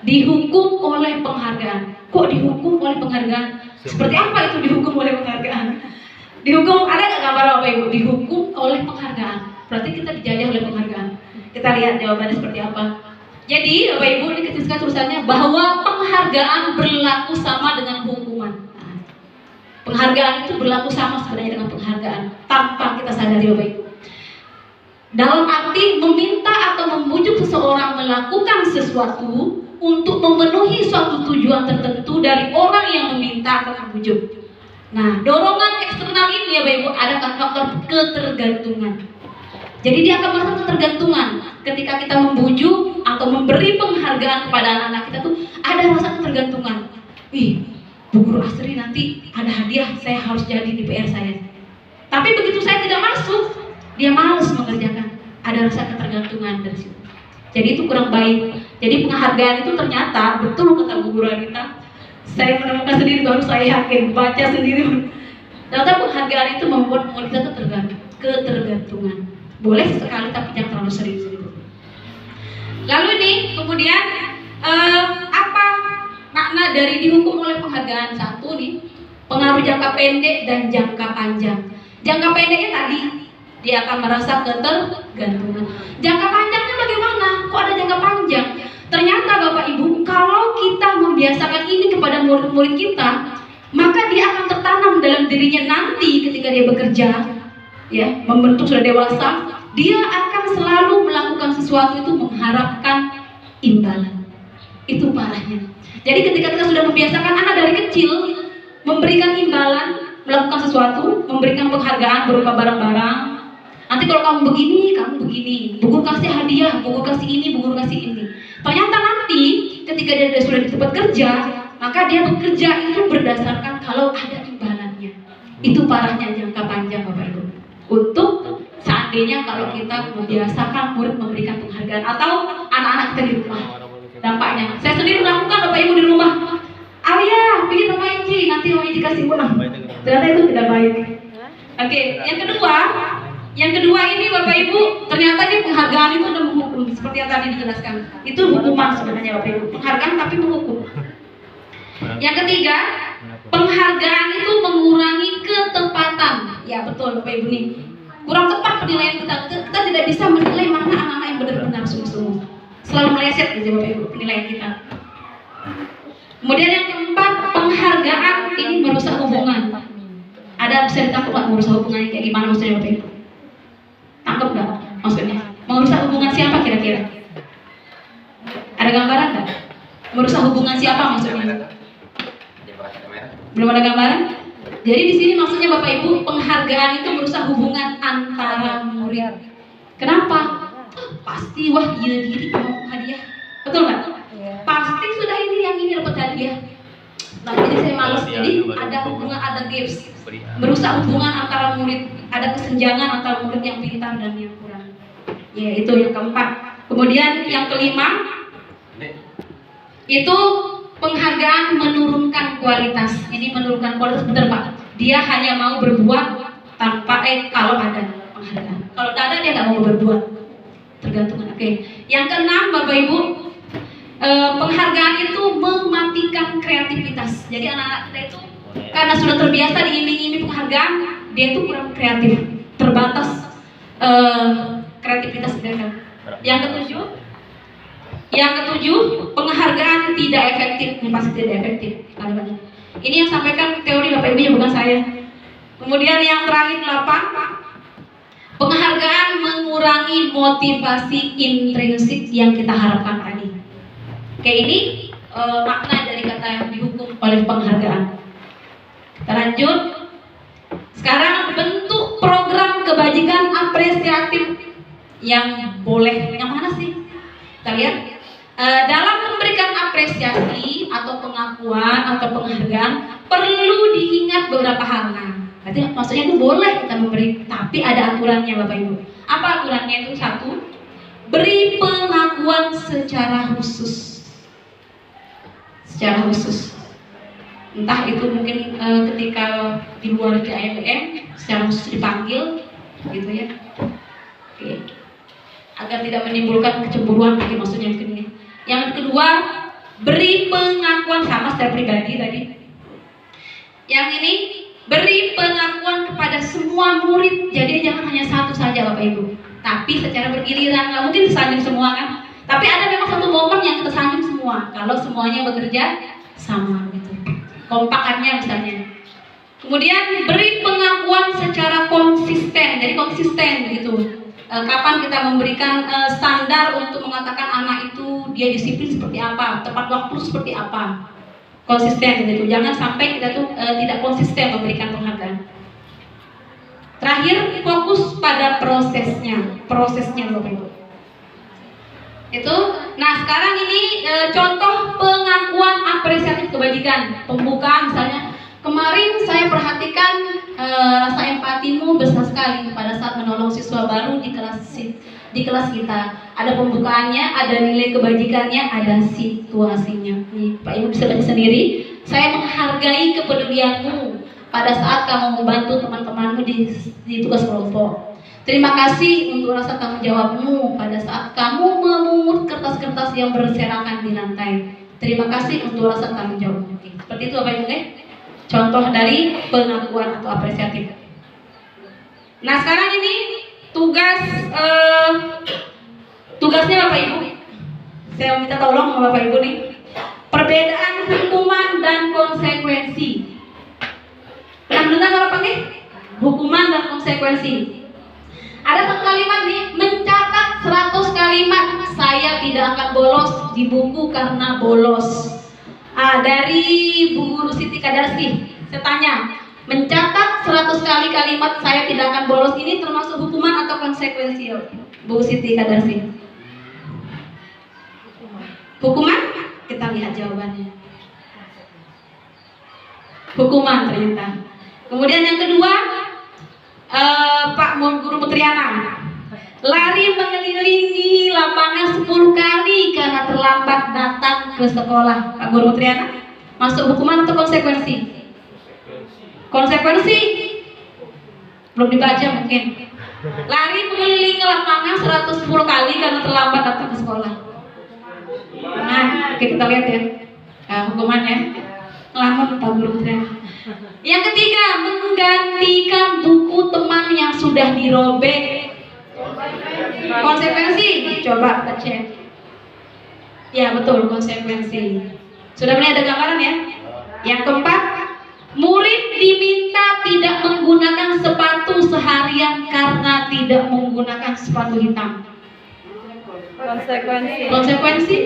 Speaker 4: Dihukum oleh penghargaan. Kok dihukum oleh penghargaan? Seperti apa itu dihukum oleh penghargaan? Dihukum, ada nggak gambar Bapak Ibu? Dihukum oleh penghargaan. Berarti kita dijajah oleh penghargaan. Kita lihat jawabannya seperti apa. Jadi Bapak Ibu ini ketika tulisannya bahwa penghargaan berlaku sama dengan hukuman. Nah, penghargaan itu berlaku sama sebenarnya dengan penghargaan tanpa kita sadari Bapak Ibu. Dalam arti meminta atau membujuk seseorang melakukan sesuatu untuk memenuhi suatu tujuan tertentu dari orang yang meminta atau membujuk. Nah, dorongan eksternal ini ya Bapak Ibu ada faktor ketergantungan. Jadi dia akan merasa ketergantungan ketika kita membujuk atau memberi penghargaan kepada anak-anak kita tuh ada rasa ketergantungan. Ih, Bu Guru Astri nanti ada hadiah, saya harus jadi di PR saya. Tapi begitu saya tidak masuk, dia malas mengerjakan. Ada rasa ketergantungan dari situ. Jadi itu kurang baik. Jadi penghargaan itu ternyata betul kata Bu Guru Anita. Saya menemukan sendiri, baru saya yakin baca sendiri. Ternyata penghargaan itu membuat kita ketergantungan. Boleh sekali tapi jangan terlalu sering. Lalu nih kemudian apa makna dari dihukum oleh penghargaan? Satu nih, pengaruh jangka pendek dan jangka panjang. Jangka pendeknya tadi dia akan merasa ketergantungan. Jangka panjangnya bagaimana? Kok ada jangka panjang? Ternyata Bapak Ibu, kalau kita membiasakan ini kepada murid-murid kita, maka dia akan tertanam dalam dirinya nanti ketika dia bekerja, ya, membentuk sudah dewasa, dia akan selalu melakukan sesuatu itu mengharapkan imbalan. Itu parahnya. Jadi ketika kita sudah membiasakan anak dari kecil memberikan imbalan, melakukan sesuatu, memberikan penghargaan berupa barang-barang. Nanti kalau kamu begini, Bu Guru kasih hadiah, Bu Guru kasih ini, Bu Guru kasih ini. Ternyata nanti ketika dia sudah di tempat kerja, maka dia bekerja itu berdasarkan kalau ada imbalannya. Itu parahnya jangka panjang Bapak Ibu. Untuk seandainya kalau kita membiasakan murid memberikan penghargaan atau anak-anak kita di rumah. Dampaknya, saya sendiri melakukan Bapak Ibu di rumah. Ayah, pilih Mama Inci, nanti Mama Inci kasih uang. Ternyata itu tidak baik. Oke, yang kedua ini Bapak Ibu, ternyata ini penghargaan itu udah menghukum seperti yang tadi dijelaskan. Itu hukuman sebenarnya Bapak Ibu. Penghargaan tapi menghukum. Yang ketiga, penghargaan itu mengurangi ketepatan. Ya betul Bapak Ibu nih. Kurang tepat penilaian kita. Kita tidak bisa menilai mana anak-anak yang benar-benar sungguh-sungguh. Selalu meleset aja Bapak Ibu penilaian kita. Kemudian yang keempat, penghargaan ini merusak hubungan. Ada bisa ditangkap nggak merusak hubungan kayak gimana maksudnya Bapak Ibu? Tangkap nggak maksudnya? Merusak hubungan siapa kira-kira? Ada gambaran nggak? Merusak hubungan siapa maksudnya? Belum ada gambaran? Jadi di sini maksudnya Bapak Ibu, penghargaan itu merusak hubungan antara murid. Kenapa? Pasti wah iya diri mau hadiah, betul nggak? Pasti sudah ini yang ini dapat hadiah. Nah jadi saya malas. Jadi ada hubungan, ada gaps, merusak hubungan antara murid, ada kesenjangan antara murid yang pintar dan yang kurang. Ya itu yang keempat. Kemudian yang kelima itu penghargaan menurunkan kualitas. Ini menurunkan kualitas benar Pak. Dia hanya mau berbuat kalau ada penghargaan. Kalau tidak ada dia nggak mau berbuat. Tergantung. Oke. Yang keenam, Bapak Ibu, penghargaan itu mematikan kreativitas. Jadi anak-anak kita itu karena sudah terbiasa diiming-iming penghargaan, dia itu kurang kreatif, terbatas kreativitas mereka. Yang ketujuh, penghargaan tidak efektif. Ini pasti tidak efektif. Ini yang sampaikan teori Bapak Ibu, bukan saya. Kemudian yang terakhir 8, penghargaan mengurangi motivasi intrinsik yang kita harapkan tadi. Oke, ini makna dari kata yang dihukum oleh penghargaan. Kita lanjut. Sekarang bentuk program kebajikan apresiatif yang boleh, yang mana sih? Kita lihat. Dalam memberikan apresiasi atau pengakuan atau penghargaan perlu diingat beberapa hal. Berarti maksudnya itu boleh kita memberi, tapi ada aturannya Bapak Ibu. Apa aturannya itu? 1, beri pengakuan secara khusus. Secara khusus. Entah itu mungkin ketika di luar JAMM secara khusus dipanggil, gitu ya. Oke. Agar tidak menimbulkan kecemburuan, mungkin maksudnya begini. Yang kedua, beri pengakuan sama secara pribadi tadi. Yang ini, beri pengakuan kepada semua murid. Jadi jangan hanya satu saja Bapak Ibu, tapi secara bergiliran. Nggak mungkin disanjung semua kan. Tapi ada memang satu momen yang kita sanjung semua. Kalau semuanya bekerja sama gitu. Kompakannya misalnya. Kemudian beri pengakuan secara konsisten. Jadi konsisten gitu. Kapan kita memberikan standar untuk mengatakan anak itu dia disiplin seperti apa, tepat waktu seperti apa, konsisten gitu. Jangan sampai kita tuh tidak konsisten memberikan penghargaan. Terakhir, fokus pada prosesnya Bapak Ibu. Itu. Nah sekarang ini contoh pengakuan apresiatif kebajikan. Pembukaan misalnya, kemarin saya perhatikan rasa empatimu besar sekali pada saat menolong siswa baru di kelas kita. Ada pembukaannya, ada nilai kebajikannya, ada situasinya. Nih, Pak Ibu bisa baca sendiri. Saya menghargai kepedulianmu pada saat kamu membantu teman-temanmu di tugas kelompok. Terima kasih untuk rasa tanggung jawabmu pada saat kamu memungut kertas-kertas yang berserakan di lantai. Terima kasih untuk rasa tanggung jawabmu. Seperti itu Bapak Ibu. Contoh dari pengakuan atau apresiatif. Nah sekarang ini tugasnya Bapak Ibu. Saya minta tolong sama Bapak Ibu nih. Perbedaan hukuman dan konsekuensi. Yang benar apa nih? Hukuman dan konsekuensi. Ada satu kalimat nih, mencatat 100 kalimat saya tidak akan bolos di buku karena bolos. Dari Bu Guru Siti Kadarsi, saya tanya, mencatat 100 kali kalimat saya tidak akan bolos ini termasuk hukuman atau konsekuensi Bu Siti Kadarsi? Hukuman? Kita lihat jawabannya. Hukuman ternyata. Kemudian yang kedua, Pak Guru Mutriana, lari mengelilingi lapangan 10 kali karena terlambat datang ke sekolah. Pak Guru Mutriana, masuk hukuman atau konsekuensi? Konsekuensi. Belum dibaca mungkin. Lari mengelilingi lapangan 110 kali karena terlambat datang ke sekolah. Nah, oke, kita lihat ya hukumannya. Ngelamun Pak Guru Mutriana. Yang ketiga, menggantikan buku teman yang sudah dirobek. Konsekuensi, coba kita cek. Ya betul, konsekuensi. Sudah mulai ada gambaran ya. Yang keempat, murid diminta tidak menggunakan sepatu seharian karena tidak menggunakan sepatu hitam.
Speaker 7: Konsekuensi.
Speaker 4: Konsekuensi.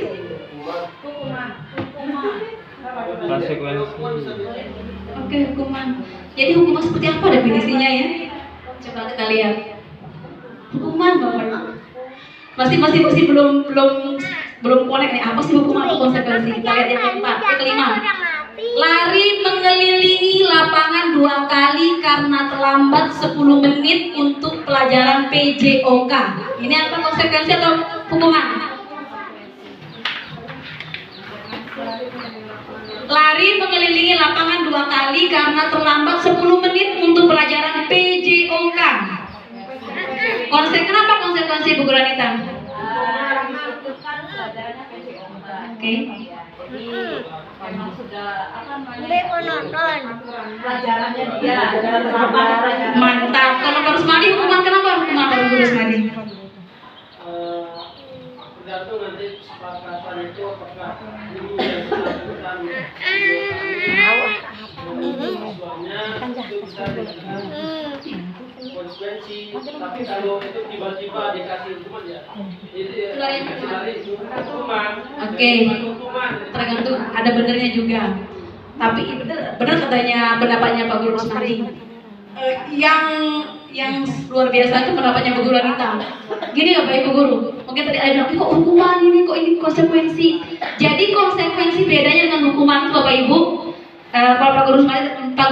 Speaker 4: Oke, hukuman. Jadi hukuman seperti apa definisinya ya? Coba kita lihat. Hukuman Bapak. Masih belum connect nih. Apa sih hukuman atau konsekuensi? Kita lihat yang keempat, kelima. Lari mengelilingi lapangan 2 kali karena terlambat 10 menit untuk pelajaran PJOK. Ini apa konsekuensi atau hukuman? Lari mengelilingi lapangan 2 kali karena terlambat 10 menit untuk pelajaran PJOK. Kenapa konsekuensi Bu Granita? Oke. Mantap. Kalau Pak Rusmadi hukuman kenapa hukuman Pak Rusmadi?
Speaker 6: Tergantung nanti kesepakatan itu apakah guru yang melakukan siswanya itu bisa dengan konsekuensi. Tapi kalau itu tiba-tiba dikasih hukuman ya, itu dikasih lari hukuman.
Speaker 4: Oke. Tergantung, ada benernya juga. Tapi benar katanya pendapatnya Pak Guru Rusmadi. Yang luar biasa itu pendapatnya Bu Guru Anita. Gini Bapak Ibu Guru, mungkin tadi ada bilang, kok hukuman ini, kok ini konsekuensi. Jadi konsekuensi bedanya dengan hukuman itu Bapak Ibu. Kalau Pak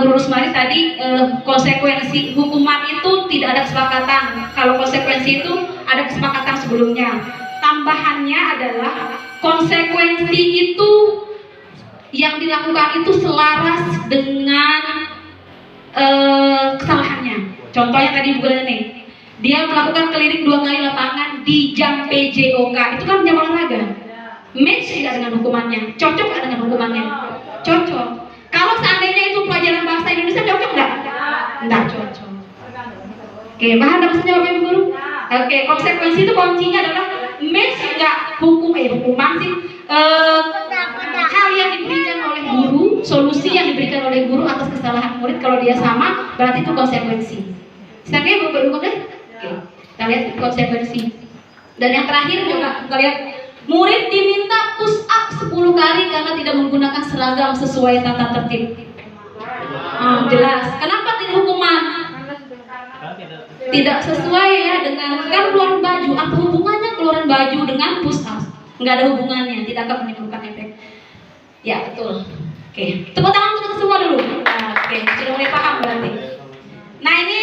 Speaker 4: Guru Rusmadi tadi konsekuensi hukuman itu tidak ada kesepakatan. Kalau konsekuensi itu ada kesepakatan sebelumnya. Tambahannya adalah konsekuensi itu yang dilakukan itu selaras dengan kesalahannya. Contohnya tadi Bu nih, dia melakukan keliling 2 kali lapangan di jam PJOK, itu kan jam olahraga. Match tidak dengan hukumannya, cocok nggak dengan hukumannya? Cocok. Kalau seandainya itu pelajaran bahasa Indonesia cocok nggak? Nggak cocok. Oke, paham maksudnya Bapak Ibu Guru? Oke, konsekuensi itu kuncinya adalah match nggak hukuman sih. Hal yang diberikan oleh guru, solusi yang diberikan oleh guru atas kesalahan murid, kalau dia sama berarti itu konsekuensi. Sekarang Bapak Ibu deh. Oke, kita lihat konsekuensi. Dan yang terakhir juga kita lihat murid diminta push up 10 kali karena tidak menggunakan seragam sesuai tata tertib. Jelas. Kenapa tidak hukuman? Tidak sesuai ya dengan kan keluaran baju. Apa hubungannya keluaran baju dengan push up? Nggak ada hubungannya, tidak akan menimbulkan efek. Ya betul. Oke, tepuk tangan untuk semua dulu. Oke, sudah mulai paham berarti. Nah ini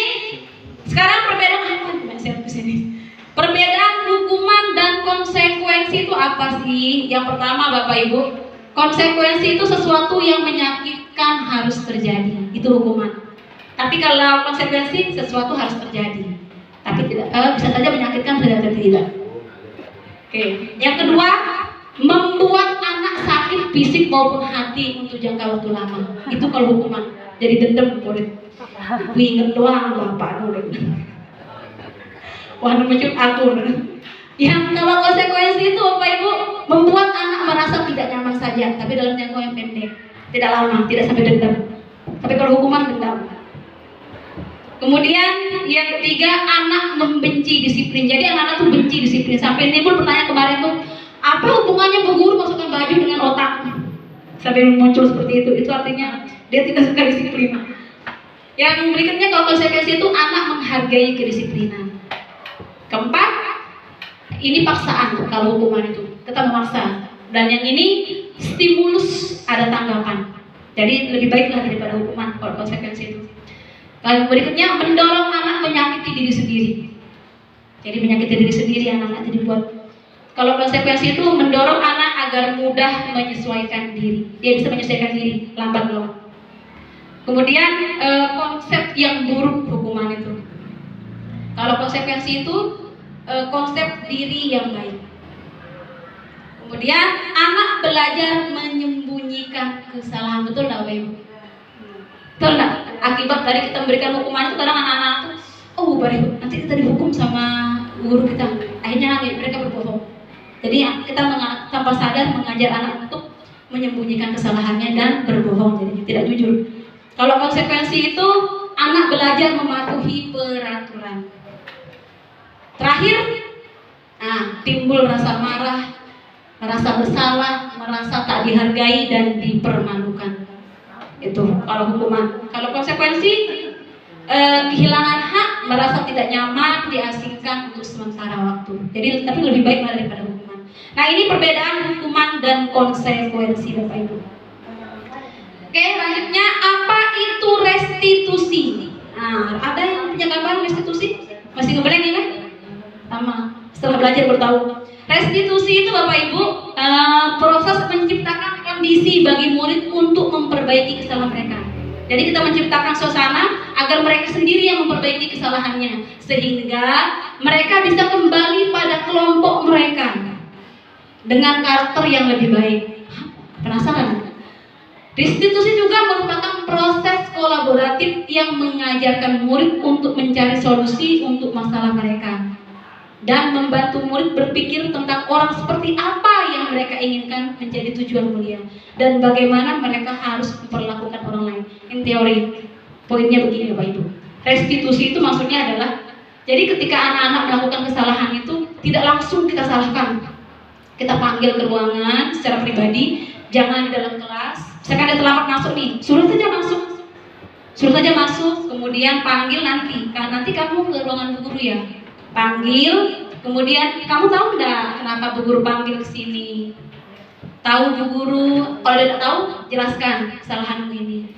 Speaker 4: sekarang perbedaan apa? Saya hapus ini. Perbedaan hukuman dan konsekuensi itu apa sih? Yang pertama Bapak Ibu, konsekuensi itu sesuatu yang menyakitkan harus terjadi, itu hukuman. Tapi kalau konsekuensi sesuatu harus terjadi, tapi tidak bisa saja menyakitkan tidak tidak. Oke, yang kedua, membuat anak sakit fisik maupun hati untuk jangka waktu lama. Itu kalau hukuman. Jadi dendam murid. Ingat doang bapak murid. Wah, mecut aku. Yang kalau konsekuensi itu Bapak Ibu, membuat anak merasa tidak nyaman saja, tapi dalam jangka yang pendek, tidak lama, tidak sampai dendam. Tapi kalau hukuman dendam. Kemudian yang ketiga, anak membenci disiplin. Jadi anak-anak tuh benci disiplin. Sampai timbul pertanyaan kemarin tuh, apa hubungannya Bu Guru masukkan baju dengan otak? Sampai muncul seperti itu. Itu artinya dia tidak suka disiplin. Yang berikutnya kalau konsekuensi itu anak menghargai kedisiplinan. Keempat, ini paksaan kalau hukuman itu. Kita memaksa. Dan yang ini stimulus, ada tanggapan. Jadi lebih baiklah daripada hukuman kalau konsekuensi itu. Lalu berikutnya mendorong anak menyakiti diri sendiri. Jadi menyakiti diri sendiri anak-anak jadi buat. Kalau konsekuensi itu mendorong anak agar mudah menyesuaikan diri. Dia bisa menyesuaikan diri lambat laun. Kemudian konsep yang buruk hukuman itu. Kalau konsekuensi itu konsep diri yang baik. Kemudian anak belajar menyembunyikan kesalahan, betul nggak Bapak Ibu? Betul nggak? Akibat dari kita memberikan hukuman itu kadang anak-anak tuh, oh baru nanti kita dihukum sama guru kita. Akhirnya mereka berbohong. Jadi kita tanpa sadar mengajar anak untuk menyembunyikan kesalahannya dan berbohong, jadi tidak jujur. Kalau konsekuensi itu anak belajar mematuhi peraturan. Terakhir, timbul rasa marah, merasa bersalah, merasa tak dihargai dan dipermalukan. Itu kalau hukuman. Kalau konsekuensi kehilangan hak, merasa tidak nyaman, diasingkan untuk sementara waktu. Jadi tapi lebih baik daripada hukuman. Nah ini perbedaan hukuman dan konsekuensi Bapak Ibu. Oke, selanjutnya apa itu restitusi? Nah, ada yang punya gambaran restitusi? Masih ngeblank ya kan? Sama. Setelah belajar bertahun. Restitusi itu Bapak Ibu proses menciptakan kondisi bagi murid untuk memperbaiki kesalahan mereka. Jadi kita menciptakan suasana agar mereka sendiri yang memperbaiki kesalahannya, sehingga mereka bisa kembali pada kelompok mereka dengan karakter yang lebih baik. Penasaran? Restitusi juga merupakan proses kolaboratif yang mengajarkan murid untuk mencari solusi untuk masalah mereka dan membantu murid berpikir tentang orang seperti apa yang mereka inginkan menjadi tujuan mulia dan bagaimana mereka harus memperlakukan orang lain. In teori, poinnya begini Bapak Ibu. Restitusi itu maksudnya adalah, jadi ketika anak-anak melakukan kesalahan itu tidak langsung kita salahkan. Kita panggil ke ruangan secara pribadi, jangan di dalam kelas. Misalkan ada terlambat masuk nih, suruh saja masuk, kemudian panggil nanti kamu ke ruangan bu guru ya. Panggil, kemudian kamu tahu enggak kenapa bu guru panggil ke sini? Tahu bu guru? Kalau tidak tahu, jelaskan kesalahanmu ini.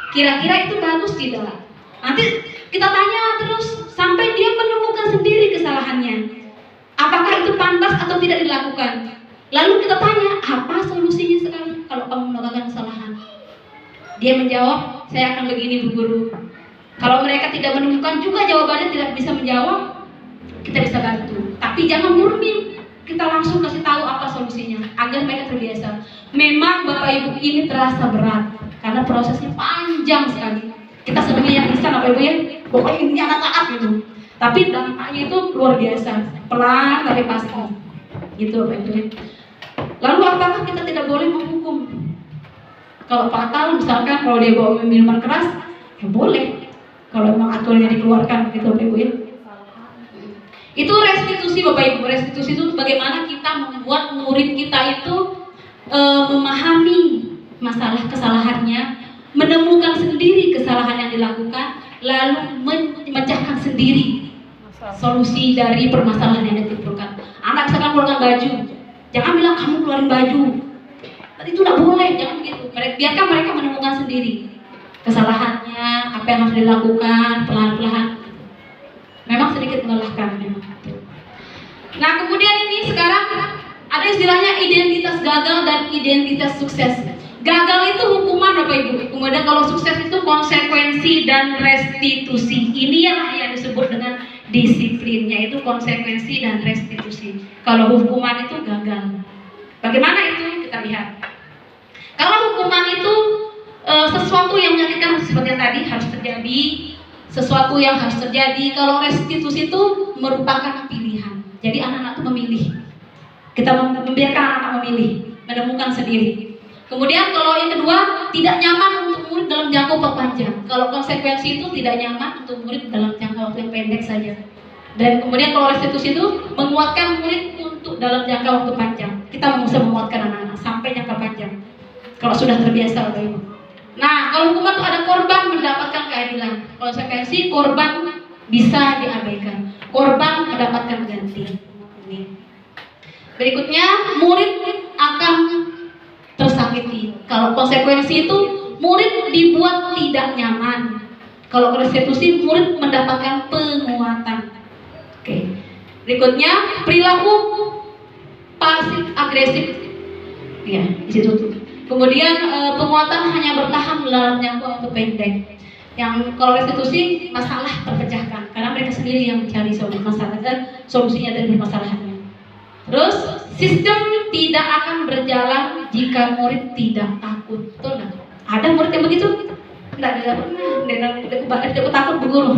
Speaker 4: Kira-kira itu bagus tidak? Nanti kita tanya terus sampai dia menemukan sendiri kesalahannya. Apakah itu pantas atau tidak dilakukan? Lalu kita tanya, apa solusinya sekarang kalau kamu melakukan kesalahan? Dia menjawab, saya akan begini bu guru. Kalau mereka tidak menemukan juga jawabannya, tidak bisa menjawab, kita bisa bantu. Tapi jangan murni, kita langsung kasih tahu apa solusinya agar mereka terbiasa. Memang Bapak Ibu ini terasa berat karena prosesnya panjang sekali. Kita sebenarnya yang bisa Bapak Ibu ya, pokoknya intinya anak taat gitu. Tapi dampaknya itu luar biasa, pelan tapi pasti. Gitu Bapak Ibu. Lalu apakah kita tidak boleh menghukum? Kalau fatal misalkan kalau dia bawa minuman keras, ya boleh. Kalau memang aturannya dikeluarkan gitu Bapak Ibu ya. Itu restitusi Bapak Ibu. Restitusi itu bagaimana kita membuat murid kita itu memahami masalah kesalahannya, menemukan sendiri kesalahan yang dilakukan, lalu memecahkan sendiri solusi dari permasalahan yang ditimbulkan. Anak misalkan keluarkan baju, jangan bilang kamu keluarin baju, itu tidak boleh, jangan begitu. Biarkan mereka menemukan sendiri kesalahannya, apa yang harus dilakukan pelan-pelan. Memang sedikit melelahkan memang. Nah kemudian ini sekarang ada istilahnya identitas gagal dan identitas sukses. Gagal itu hukuman Bapak Ibu. Kemudian kalau sukses itu konsekuensi dan restitusi. Ini yang disebut dengan disiplin, yaitu konsekuensi dan restitusi. Kalau hukuman itu gagal. Bagaimana itu? Kita lihat. Kalau hukuman itu sesuatu yang menyakitkan seperti yang tadi harus terjadi, sesuatu yang harus terjadi. Kalau restitusi itu merupakan pilihan. Jadi anak-anak itu memilih. Kita membiarkan anak-anak memilih, menemukan sendiri. Kemudian kalau yang kedua, tidak nyaman untuk murid dalam jangka waktu panjang. Kalau konsekuensi itu tidak nyaman untuk murid dalam jangka waktu yang pendek saja. Dan kemudian kalau restitusi itu menguatkan murid untuk dalam jangka waktu panjang. Kita bisa menguatkan anak-anak sampai jangka panjang. Kalau sudah terbiasa Bapak Ibu. Nah, kalau hukuman itu ada korban mendapatkan keadilan. Konsekuensi korban bisa diabaikan. Korban mendapatkan ganti. Ini. Berikutnya, murid akan tersakiti. Kalau konsekuensi itu murid dibuat tidak nyaman. Kalau restitusi murid mendapatkan penguatan. Oke. Berikutnya, perilaku pasif agresif. Ya, di situ tuh. Kemudian penguatan hanya bertahan dalam jangka waktu pendek. Yang kalau restitusi masalah terpecahkan karena mereka sendiri yang mencari solusi masalah dan solusinya dari permasalahannya. Terus sistem tidak akan berjalan jika murid tidak takut. Betul nggak? Ada murid yang begitu? Tidak pernah. Tidak takut bu guru.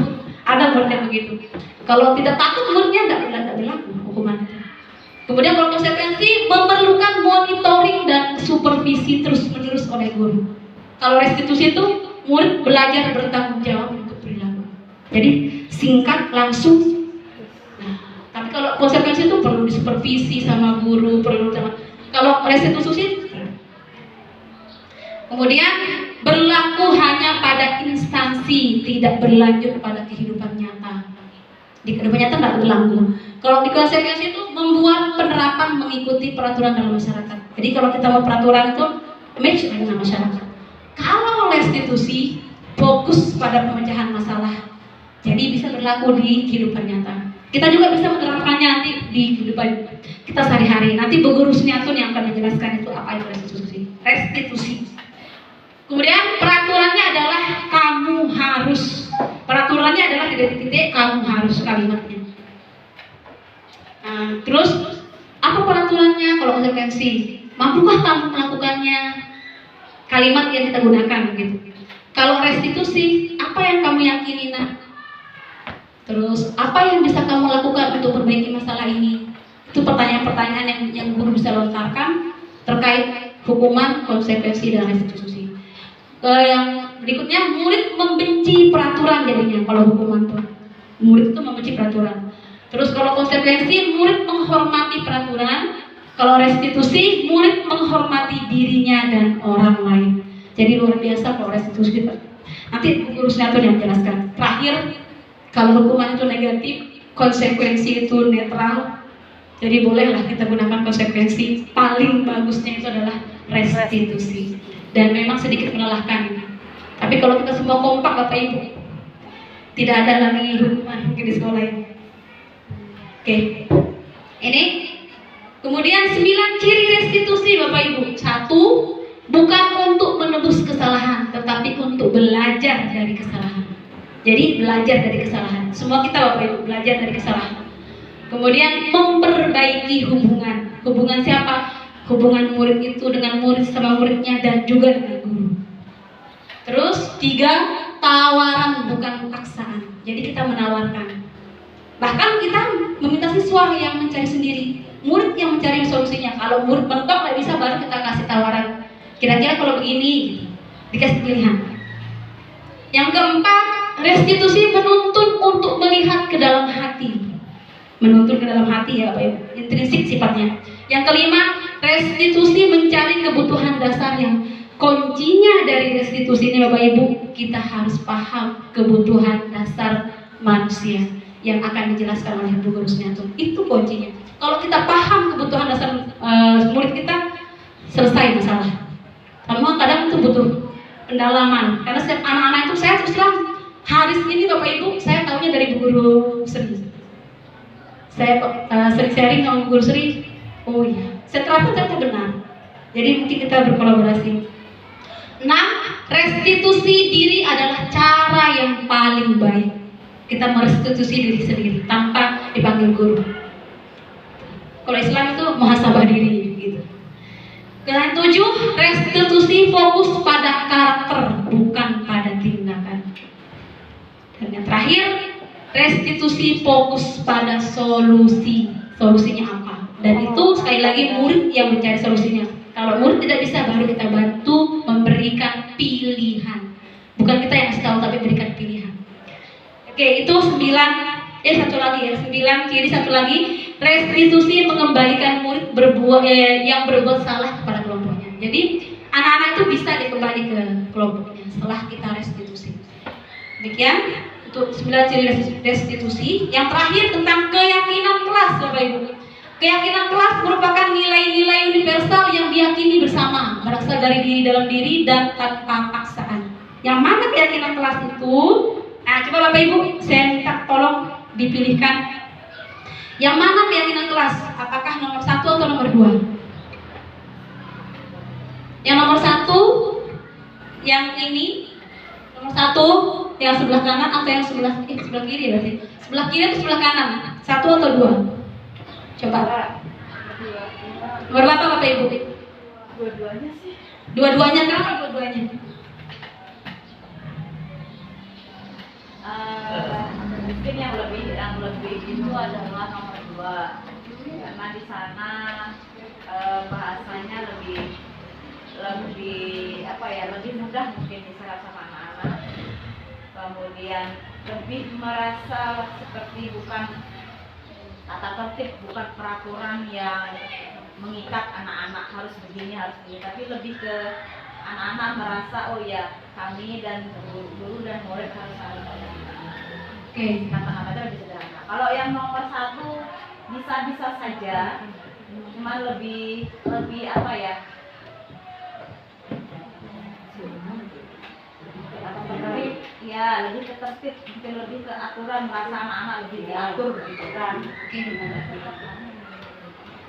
Speaker 4: Ada murid yang begitu. Kalau tidak takut muridnya tidak berlaku hukuman. Kemudian kalau konsekuensi memerlukan monitoring dan supervisi terus-menerus oleh guru. Kalau restitusi itu murid belajar bertanggung jawab untuk perilaku. Jadi singkat langsung. Nah, tapi kalau konsekuensi itu perlu disupervisi sama guru, perlu sama. Kalau restitusi, kemudian berlaku hanya pada instansi, tidak berlanjut pada kehidupan nyata. Di kehidupan nyata tidak berlaku. Kalau di konsekuensi itu membuat penerapan mengikuti peraturan dalam masyarakat. Jadi kalau kita mau peraturan itu match dengan masyarakat. Kalau restitusi fokus pada pemecahan masalah, jadi bisa berlaku di kehidupan nyata. Kita juga bisa menerapkannya nanti di kehidupan kita sehari-hari. Nanti Bu Guru Suniatun yang akan menjelaskan itu apa itu restitusi. Kemudian peraturannya adalah kamu harus titik-titik, kamu harus kalimatnya. Terus apa peraturannya kalau konsekuensi? Mampukah kamu melakukannya? Kalimat yang kita gunakan gitu. Kalau restitusi, apa yang kamu yakini nak? Terus apa yang bisa kamu lakukan untuk memperbaiki masalah ini? Itu pertanyaan-pertanyaan yang guru bisa lontarkan terkait hukuman, konsekuensi, dan restitusi. Yang berikutnya, murid membenci peraturan jadinya kalau hukuman tuh. Murid itu membenci peraturan. Terus kalau konsekuensi, murid menghormati peraturan. Kalau restitusi, murid menghormati dirinya dan orang lain. Jadi luar biasa kalau restitusi kita. Nanti guru Sinatur yang menjelaskan. Terakhir, kalau hukuman itu negatif, konsekuensi itu netral. Jadi bolehlah kita gunakan konsekuensi. Paling bagusnya itu adalah restitusi. Dan memang sedikit melelahkan. Tapi kalau kita semua kompak Bapak Ibu, tidak ada lagi hukuman mungkin di sekolah ini. Oke. Ini kemudian 9 ciri restitusi Bapak Ibu. 1, bukan untuk menebus kesalahan, tetapi untuk belajar dari kesalahan. Jadi belajar dari kesalahan. Semua kita Bapak Ibu belajar dari kesalahan. Kemudian memperbaiki hubungan. Hubungan siapa? Hubungan murid itu dengan murid sama muridnya dan juga dengan guru. Terus 3, tawaran bukan paksaan. Jadi kita menawarkan. Bahkan kita meminta siswa yang mencari sendiri, murid yang mencari solusinya. Kalau murid mentok nggak bisa, baru kita kasih tawaran. Kira-kira kalau begini, dikasih pilihan. Yang keempat, restitusi menuntun untuk melihat ke dalam hati. Menuntun ke dalam hati ya Bapak Ibu, intrinsik sifatnya. Yang kelima, restitusi mencari kebutuhan dasar yang kuncinya dari restitusi ini Bapak Ibu, kita harus paham kebutuhan dasar manusia yang akan dijelaskan oleh Bu Guru Suniatun. Itu kuncinya. Kalau kita paham kebutuhan dasar murid kita, selesai masalah. Semua kadang itu butuh pendalaman. Karena setiap anak-anak itu, saya terus terang hari ini Bapak Ibu, saya tahunya dari Bu Guru Sri. Saya sering sharing sama Bu Guru Sri. Oh iya, saya terapkan ternyata benar. Jadi mungkin kita berkolaborasi. 6, restitusi diri adalah cara yang paling baik. Kita merestitusi diri sendiri tanpa dipanggil guru. Kalau Islam itu muhasabah diri gitu. Yang 7, restitusi fokus pada karakter, bukan pada tindakan. Dan yang terakhir, restitusi fokus pada solusi. Solusinya apa? Dan itu sekali lagi murid yang mencari solusinya. Kalau murid tidak bisa, baru kita bantu memberikan pilihan. Bukan kita yang kasih tahu, tapi berikan pilihan. Oke, itu 9. Satu lagi ya, 9 ciri. Satu lagi, restitusi mengembalikan murid yang berbuat salah kepada kelompoknya. Jadi anak-anak itu bisa dikembali ke kelompoknya setelah kita restitusi. Demikian untuk 9 ciri restitusi. Yang terakhir tentang keyakinan kelas Bapak Ibu. Keyakinan kelas merupakan nilai-nilai universal yang diyakini bersama, berasal dari diri dalam diri dan tanpa paksaan. Yang mana keyakinan kelas itu? Nah, coba Bapak Ibu, saya minta tolong dipilihkan. Yang mana keyakinan kelas? Apakah nomor 1 atau nomor 2? Yang nomor 1, yang ini, nomor 1, yang sebelah kanan atau yang sebelah kiri berarti? Sebelah kiri atau sebelah kanan? 1 atau 2? Coba. Nomor berapa Bapak Ibu?
Speaker 7: Dua-duanya sih.
Speaker 4: Dua-duanya, kenapa dua-duanya?
Speaker 7: Mungkin yang lebih itu adalah nomor 2, karena di sana bahasanya lebih lebih mudah mungkin diserap sama anak-anak. Kemudian lebih merasa seperti bukan tata tertib, bukan peraturan yang mengikat anak-anak harus begini, tapi lebih ke anak-anak merasa oh ya kami dan guru dan murid harus saling mengerti. Oke, kata-katanya lebih sederhana. Kalau yang nomor 1 bisa-bisa saja, cuma lebih apa ya? Ya, lebih ke tertib, mungkin lebih ke aturan, merasa anak-anak lebih diatur gitu kan.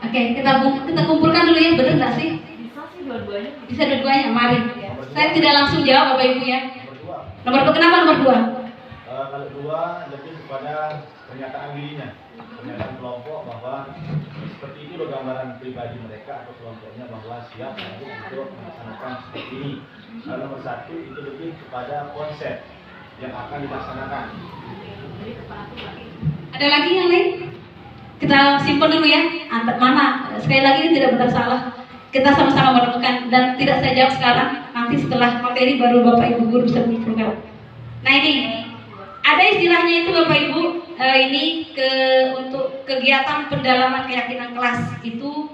Speaker 4: Oke, kita kumpulkan dulu ya, benar nggak sih?
Speaker 7: Bisa sih dua-duanya.
Speaker 4: Bisa dua-duanya, mari. Saya tidak langsung jawab Bapak Ibu ya. Nomor 2, kenapa nomor 2?
Speaker 1: Kalau dua lebih kepada pernyataan dirinya, pernyataan kelompok bahwa seperti itu gambaran pribadi mereka atau kelompoknya bahwa siap untuk melaksanakan seperti ini. Lalu nomor satu itu lebih kepada konsep yang akan dilaksanakan.
Speaker 4: Ada lagi yang lain? Kita simpan dulu ya. Mana? Sekali lagi ini tidak benar salah. Kita sama-sama menemukan dan tidak saya jawab sekarang. Nanti setelah materi baru Bapak Ibu guru bisa menyimpulkan. Nah ini ada istilahnya itu Bapak Ibu untuk kegiatan pendalaman keyakinan kelas itu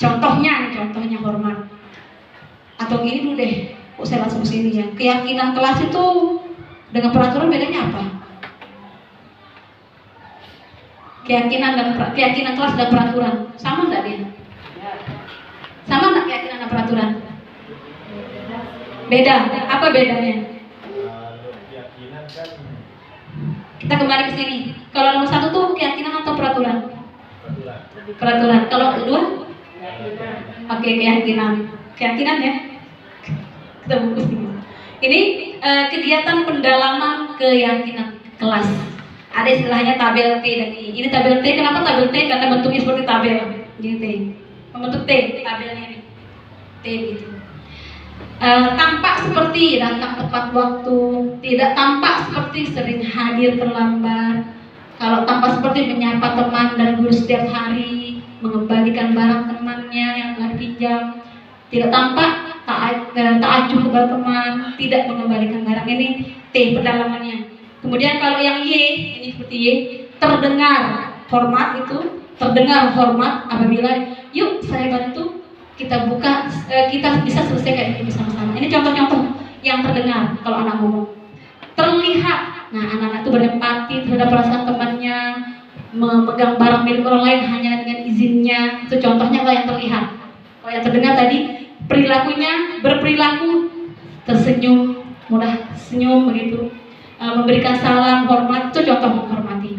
Speaker 4: contohnya hormat. Atau gini dulu deh, kok saya langsung sini ya. Keyakinan kelas itu dengan peraturan bedanya apa? Keyakinan kelas dan peraturan sama nggak dia? Sama nggak keyakinan dan peraturan? Beda. Apa bedanya?
Speaker 1: Keyakinan kan
Speaker 4: Kita kembali ke sini. Kalau nomor satu tuh keyakinan atau peraturan?
Speaker 1: peraturan.
Speaker 4: Peraturan. Kalau kedua? Oke, keyakinan. Keyakinan ya. Kita bungkus ini. Ini kegiatan pendalaman keyakinan kelas. Ada istilahnya tabel T dan I. Ini tabel T. Kenapa tabel T? Karena bentuknya seperti tabel. Gini T. Membentuk T. Tabelnya ini. T gitu. Tampak seperti datang tepat waktu, tidak tampak seperti sering hadir terlambat. Kalau tampak seperti menyapa teman dan guru setiap hari, mengembalikan barang temannya yang telah dipinjam, tidak tampak ta'ajuh kepada teman, tidak mengembalikan barang. Ini T pendalamannya. Kemudian kalau yang Y, ini seperti Y, terdengar hormat itu, terdengar hormat apabila yuk saya bantu. Kita buka, kita bisa selesaikan ini bersama-sama. Ini contoh-contoh yang terdengar kalau anak ngomong. Terlihat, nah anak-anak itu berempati terhadap perasaan temannya, memegang barang milik orang lain hanya dengan izinnya. Itu contohnya kalau yang terlihat. Kalau yang terdengar tadi, perilakunya berperilaku tersenyum, mudah senyum begitu, memberikan salam, hormat, itu contoh menghormati.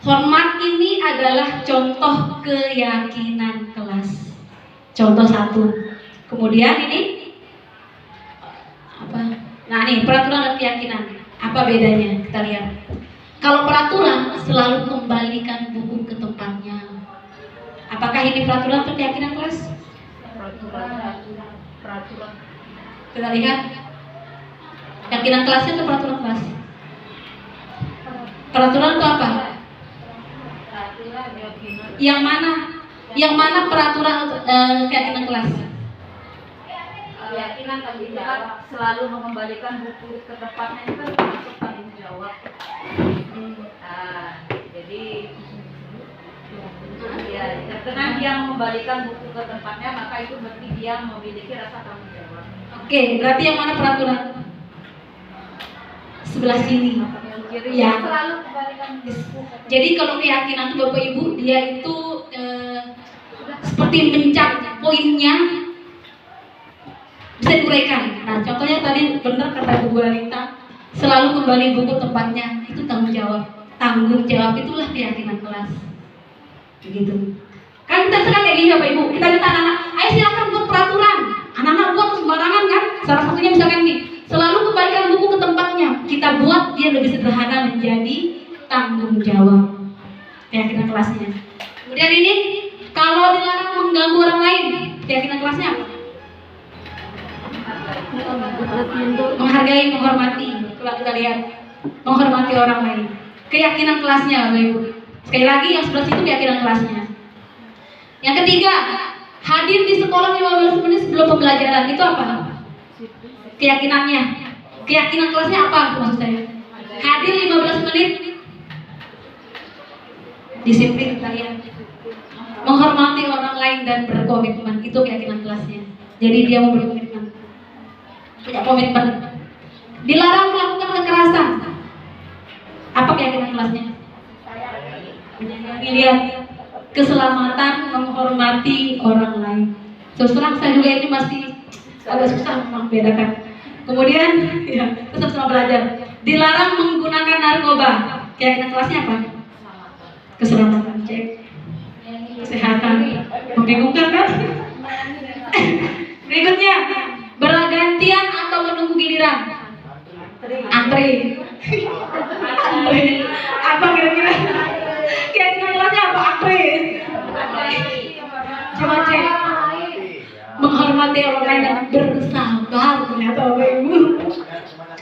Speaker 4: Hormat ini adalah contoh keyakinan kelas. Contoh satu. Kemudian ini apa? Nah ini peraturan dan keyakinan. Apa bedanya? Kita lihat. Kalau peraturan selalu kembalikan buku ke tempatnya. Apakah ini peraturan atau keyakinan kelas?
Speaker 7: Peraturan.
Speaker 4: Kita lihat. Keyakinan kelasnya atau peraturan kelas? Peraturan itu apa? Yang mana? Yang mana peraturan keyakinan kelas?
Speaker 7: Keyakinan tanggung jawab, selalu mengembalikan buku ke tempatnya itu kan termasuk tanggung jawab. Jadi ya, dengan dia mengembalikan buku ke tempatnya, maka itu berarti dia memiliki rasa tanggung jawab.
Speaker 4: Oke, berarti yang mana peraturan? Sebelah sini. Ya.
Speaker 7: Selalu kembalikan buku.
Speaker 4: Jadi kalau keyakinan itu Bapak Ibu, dia itu seperti mencap poinnya bisa diuraikan. Nah, contohnya tadi benar kata Bu Alita, selalu kembali buku tempatnya, itu tanggung jawab. Tanggung jawab itulah keyakinan kelas. Begitu. Kan kita sekarang kayak gini Bapak Ibu, kita minta anak-anak, ayo silakan buat peraturan. Anak-anak buat sembarangan kan? Salah satunya misalkan nih, selalu kembalikan buku ke tempatnya. Kita buat dia lebih sederhana menjadi tanggung jawab. Keyakinan kelasnya. Kemudian ini kalau dilarang mengganggu orang lain, keyakinan kelasnya apa? Menghargai, menghormati. Kalau kita lihat, menghormati orang lain. Keyakinan kelasnya, Bapak Ibu. Sekali lagi yang sebelah situ keyakinan kelasnya. Yang ketiga, hadir di sekolah 15 menit sebelum pembelajaran. Itu apa? Keyakinannya. Keyakinan kelasnya apa? Itu maksud saya. Hadir 15 menit. Disiplin kita lihat. Menghormati orang lain dan berkomitmen, itu keyakinan kelasnya. Jadi dia mau berkomitmen, punya komitmen. Dilarang melakukan kekerasan. Apa keyakinan kelasnya? Lihat, keselamatan, menghormati orang lain. Terus terang saya juga ini masih agak susah membedakan. Kemudian, ya, tetap sama belajar. Dilarang menggunakan narkoba. Keyakinan kelasnya apa? Keselamatan, cek. Kesehatan. Membingungkan kan? Berikutnya, bergantian atau menunggu giliran. Antri. hati orang lain yang bersabar ternyata Bapak Ibu.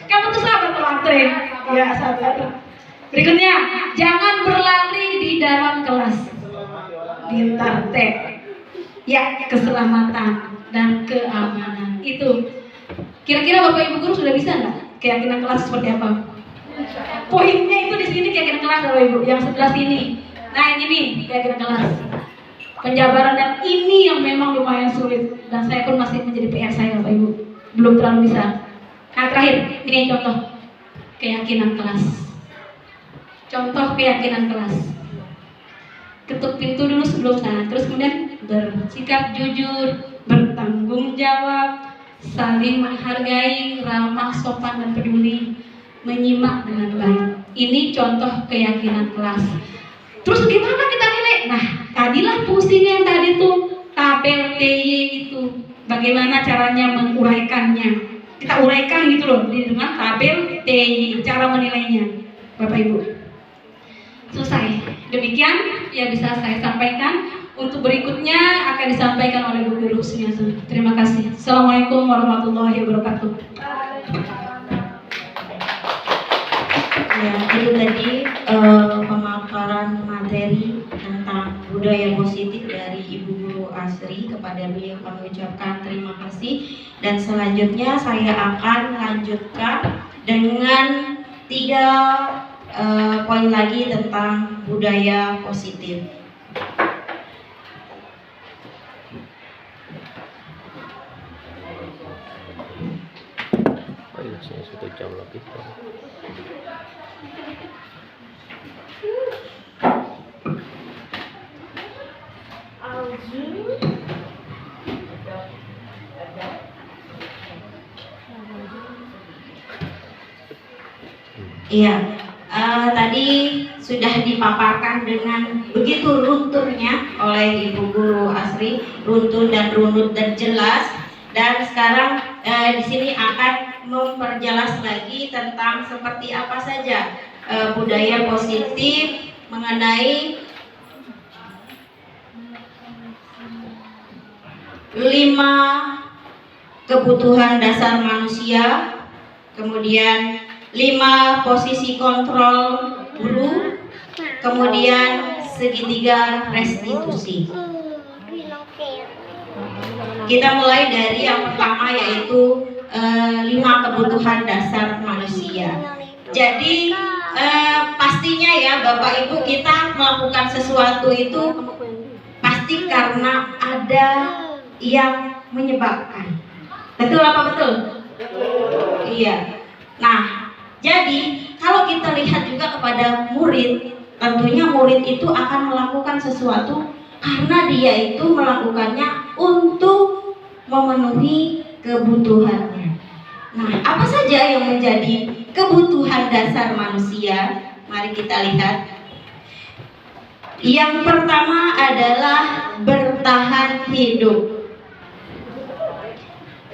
Speaker 4: Kamu tuh sabar tuh antre. Ya sabar. Berikutnya, jangan berlari di dalam kelas. Pintar teh. Ya, keselamatan dan keamanan itu. Kira-kira Bapak Ibu guru sudah bisa nggak keyakinan kelas seperti apa? Poinnya itu di sini keyakinan kelas Bapak Ibu, yang sebelah sini. Nah yang ini keyakinan kelas. Penjabaran dan ini yang memang lumayan sulit dan saya pun masih menjadi PR saya Bapak Ibu, belum terlalu bisa. Nah terakhir, ini contoh keyakinan kelas. Contoh keyakinan kelas. Ketuk pintu dulu sebelum sana, terus kemudian bersikap jujur, bertanggung jawab, saling menghargai, ramah, sopan dan peduli, menyimak dengan baik. Ini contoh keyakinan kelas. Terus gimana kita nilai? Nah, tadilah fungsinya yang tadi tuh tabel TY itu. Bagaimana caranya menguraikannya? Kita uraikan gitu loh dengan tabel TY, cara menilainya. Bapak Ibu. Selesai. Demikian yang bisa saya sampaikan. Untuk berikutnya akan disampaikan oleh Bu Guru Husniatun. Terima kasih. Assalamualaikum warahmatullahi wabarakatuh.
Speaker 3: Ya, itu tadi pemaparan materi tentang budaya positif dari Ibu Guru Asri. Kepada beliau kami ucapkan terima kasih. Dan selanjutnya saya akan lanjutkan dengan 3 poin lagi tentang budaya positif.
Speaker 6: Satu jam lebih.
Speaker 3: Iya, tadi sudah dipaparkan dengan begitu runturnya oleh Ibu Guru Asri, runtun dan runut dan jelas. Dan sekarang di sini akan memperjelas lagi tentang seperti apa saja budaya positif mengenai 5 kebutuhan dasar manusia, kemudian 5 posisi kontrol guru, kemudian segitiga restitusi. Kita mulai dari yang pertama yaitu 5 kebutuhan dasar manusia. Jadi pastinya ya Bapak Ibu, kita melakukan sesuatu itu pasti karena ada yang menyebabkan. Betul apa betul? Iya. Nah, jadi kalau kita lihat juga kepada murid, tentunya murid itu akan melakukan sesuatu karena dia itu melakukannya untuk memenuhi kebutuhannya. Nah, apa saja yang menjadi kebutuhan dasar manusia? Mari kita lihat. Yang pertama adalah bertahan hidup.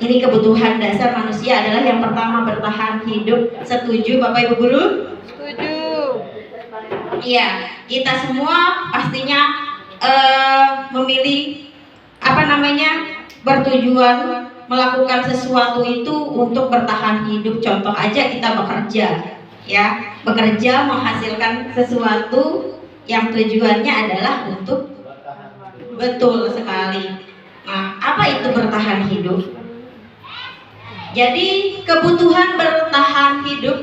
Speaker 3: Ini kebutuhan dasar manusia adalah yang pertama, bertahan hidup. Setuju Bapak Ibu Guru? Setuju. Iya, kita semua pastinya memilih bertujuan melakukan sesuatu itu untuk bertahan hidup. Contoh aja kita bekerja, ya, bekerja menghasilkan sesuatu yang tujuannya adalah untuk betul sekali. Nah, apa itu bertahan hidup? Jadi kebutuhan bertahan hidup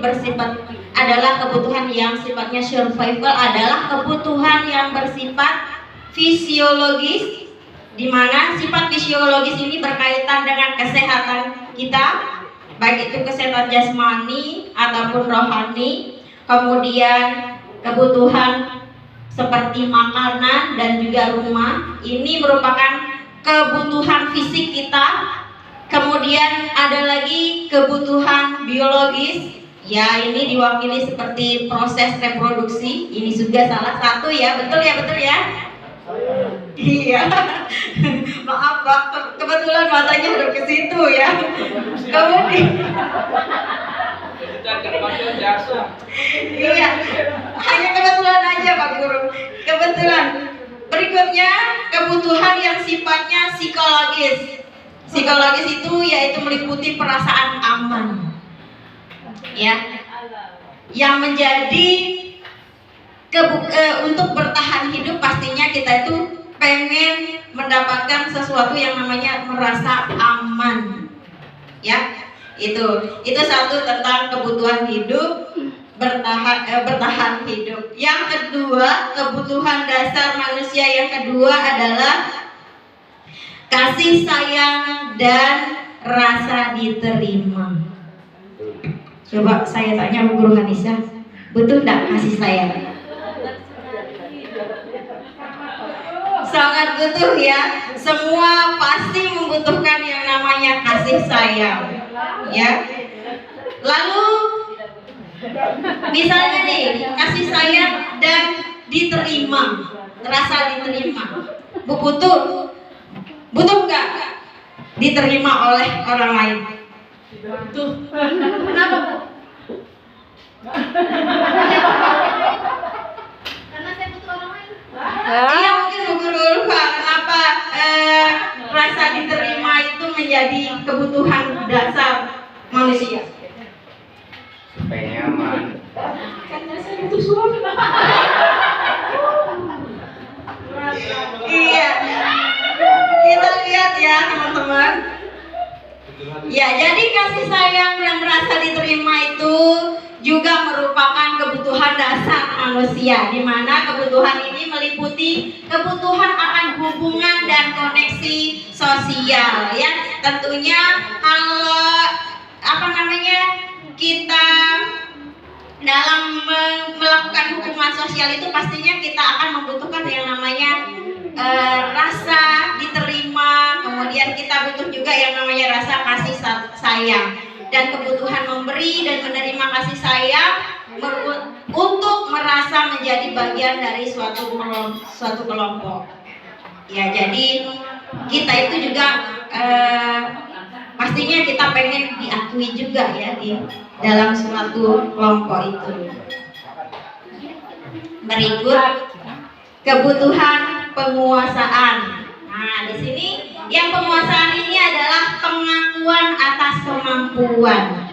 Speaker 3: adalah kebutuhan yang sifatnya survival, adalah kebutuhan yang bersifat fisiologis, di mana sifat fisiologis ini berkaitan dengan kesehatan kita, baik itu kesehatan jasmani ataupun rohani. Kemudian kebutuhan seperti makanan dan juga rumah, ini merupakan kebutuhan fisik kita. Kemudian ada lagi kebutuhan biologis, ya, ini diwakili seperti proses reproduksi. Ini juga salah satu ya, betul ya, betul ya. Iya, maaf Pak, kebetulan matanya udah ke situ ya. Kemudian, iya, hanya kebetulan aja Pak Guru. Kebetulan. Berikutnya kebutuhan yang sifatnya psikologis. Psikologis itu yaitu meliputi perasaan aman, ya, yang menjadi untuk bertahan hidup. Pastinya kita itu pengen mendapatkan sesuatu yang namanya merasa aman, ya. Itu satu tentang kebutuhan hidup, bertahan hidup. Yang kedua, kebutuhan dasar manusia yang kedua adalah kasih sayang dan rasa diterima. Coba saya tanya Bu Guru Hanisa, butuh enggak kasih sayang? Sangat butuh ya. Semua pasti membutuhkan yang namanya kasih sayang, ya. Lalu misalnya nih, kasih sayang dan diterima, rasa diterima. Bu butuh nggak diterima oleh orang lain? Butuh. Kenapa Bu?
Speaker 7: Karena saya butuh orang lain.
Speaker 3: Iya, mungkin Bu Guru lupa kenapa rasa diterima itu menjadi kebutuhan dasar manusia.
Speaker 8: Supaya nyaman.
Speaker 3: Karena saya butuh suami. Iya. Kita lihat ya teman-teman. Ya, jadi kasih sayang dan rasa diterima itu juga merupakan kebutuhan dasar manusia, di mana kebutuhan ini meliputi kebutuhan akan hubungan dan koneksi sosial, ya. Tentunya kalau kita dalam melakukan hubungan sosial itu pastinya kita akan membutuhkan yang namanya rasa diterima, kemudian kita butuh juga yang namanya rasa kasih sayang, dan kebutuhan memberi dan menerima kasih sayang untuk merasa menjadi bagian dari suatu kelompok. Ya, jadi kita itu juga pastinya kita pengen diakui juga ya di dalam suatu kelompok itu. Berikut kebutuhan penguasaan. Nah, di sini yang penguasaan ini adalah pengakuan atas kemampuan.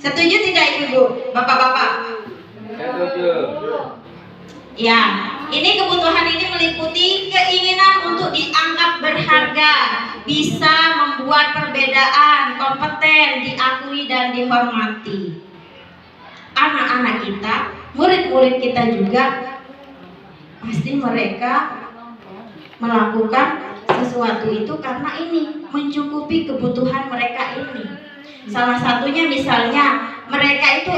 Speaker 3: Setuju tidak Ibu, Bapak-bapak?
Speaker 8: Setuju.
Speaker 3: Ya, ini kebutuhan ini meliputi keinginan untuk dianggap berharga, bisa membuat perbedaan, kompeten, diakui dan dihormati. Anak-anak kita, murid-murid kita juga pasti mereka melakukan sesuatu itu karena ini mencukupi kebutuhan mereka ini. Salah satunya misalnya mereka itu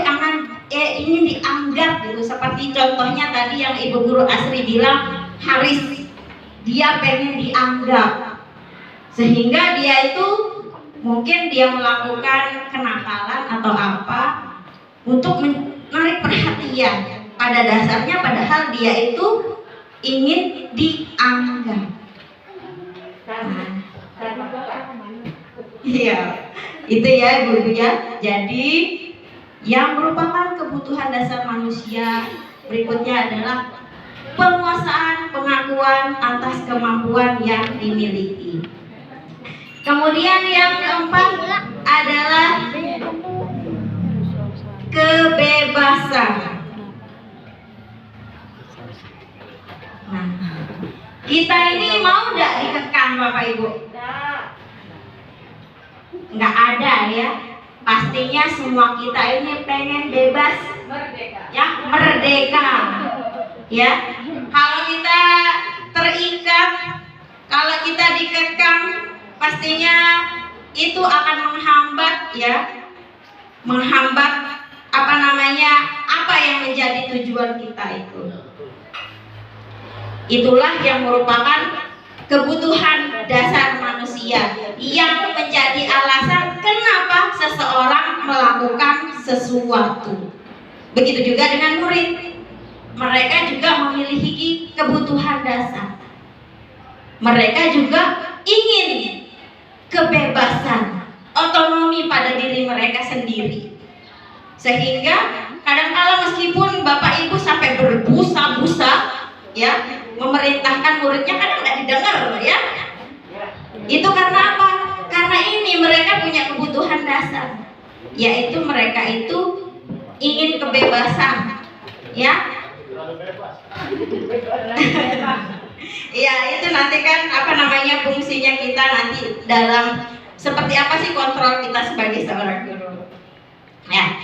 Speaker 3: ingin dianggap gitu, seperti contohnya tadi yang Ibu Guru Asri bilang, Haris, dia pengen dianggap, sehingga dia itu mungkin dia melakukan kenakalan atau apa untuk menarik perhatian. Pada dasarnya padahal dia itu ingin dianggap. Iya, itu ya Ibu ya. Jadi yang merupakan kebutuhan dasar manusia berikutnya adalah penguasaan, pengakuan atas kemampuan yang dimiliki. Kemudian yang keempat adalah kebebasan. Nah, kita ini mau nggak dikekang Bapak Ibu? Nggak ada ya. Pastinya semua kita ini pengen bebas, ya, merdeka. Ya, kalau kita terikat, kalau kita dikekang, pastinya itu akan menghambat ya, apa yang menjadi tujuan kita itu. Itulah yang merupakan kebutuhan dasar manusia yang menjadi alasan kenapa seseorang melakukan sesuatu. Begitu juga dengan murid. Mereka juga memiliki kebutuhan dasar. Mereka juga ingin kebebasan, otonomi pada diri mereka sendiri. Sehingga kadang-kala meskipun Bapak Ibu sampai berbusa-busa ya, memerintahkan muridnya kadang nggak didengar ya. Itu karena apa? Karena punya kebutuhan dasar, yaitu mereka itu ingin kebebasan, ya. Ya itu nanti kan fungsinya kita nanti dalam seperti apa sih kontrol kita sebagai seorang guru. Ya.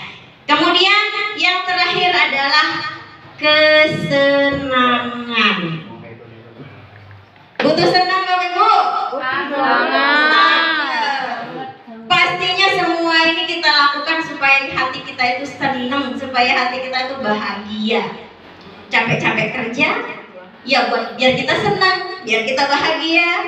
Speaker 3: Kemudian yang terakhir adalah kesenangan. Butuh senang Bapak Ibu? Pastinya semua ini kita lakukan supaya hati kita itu senang, supaya hati kita itu bahagia. Capek-capek kerja, ya biar kita senang, biar kita bahagia.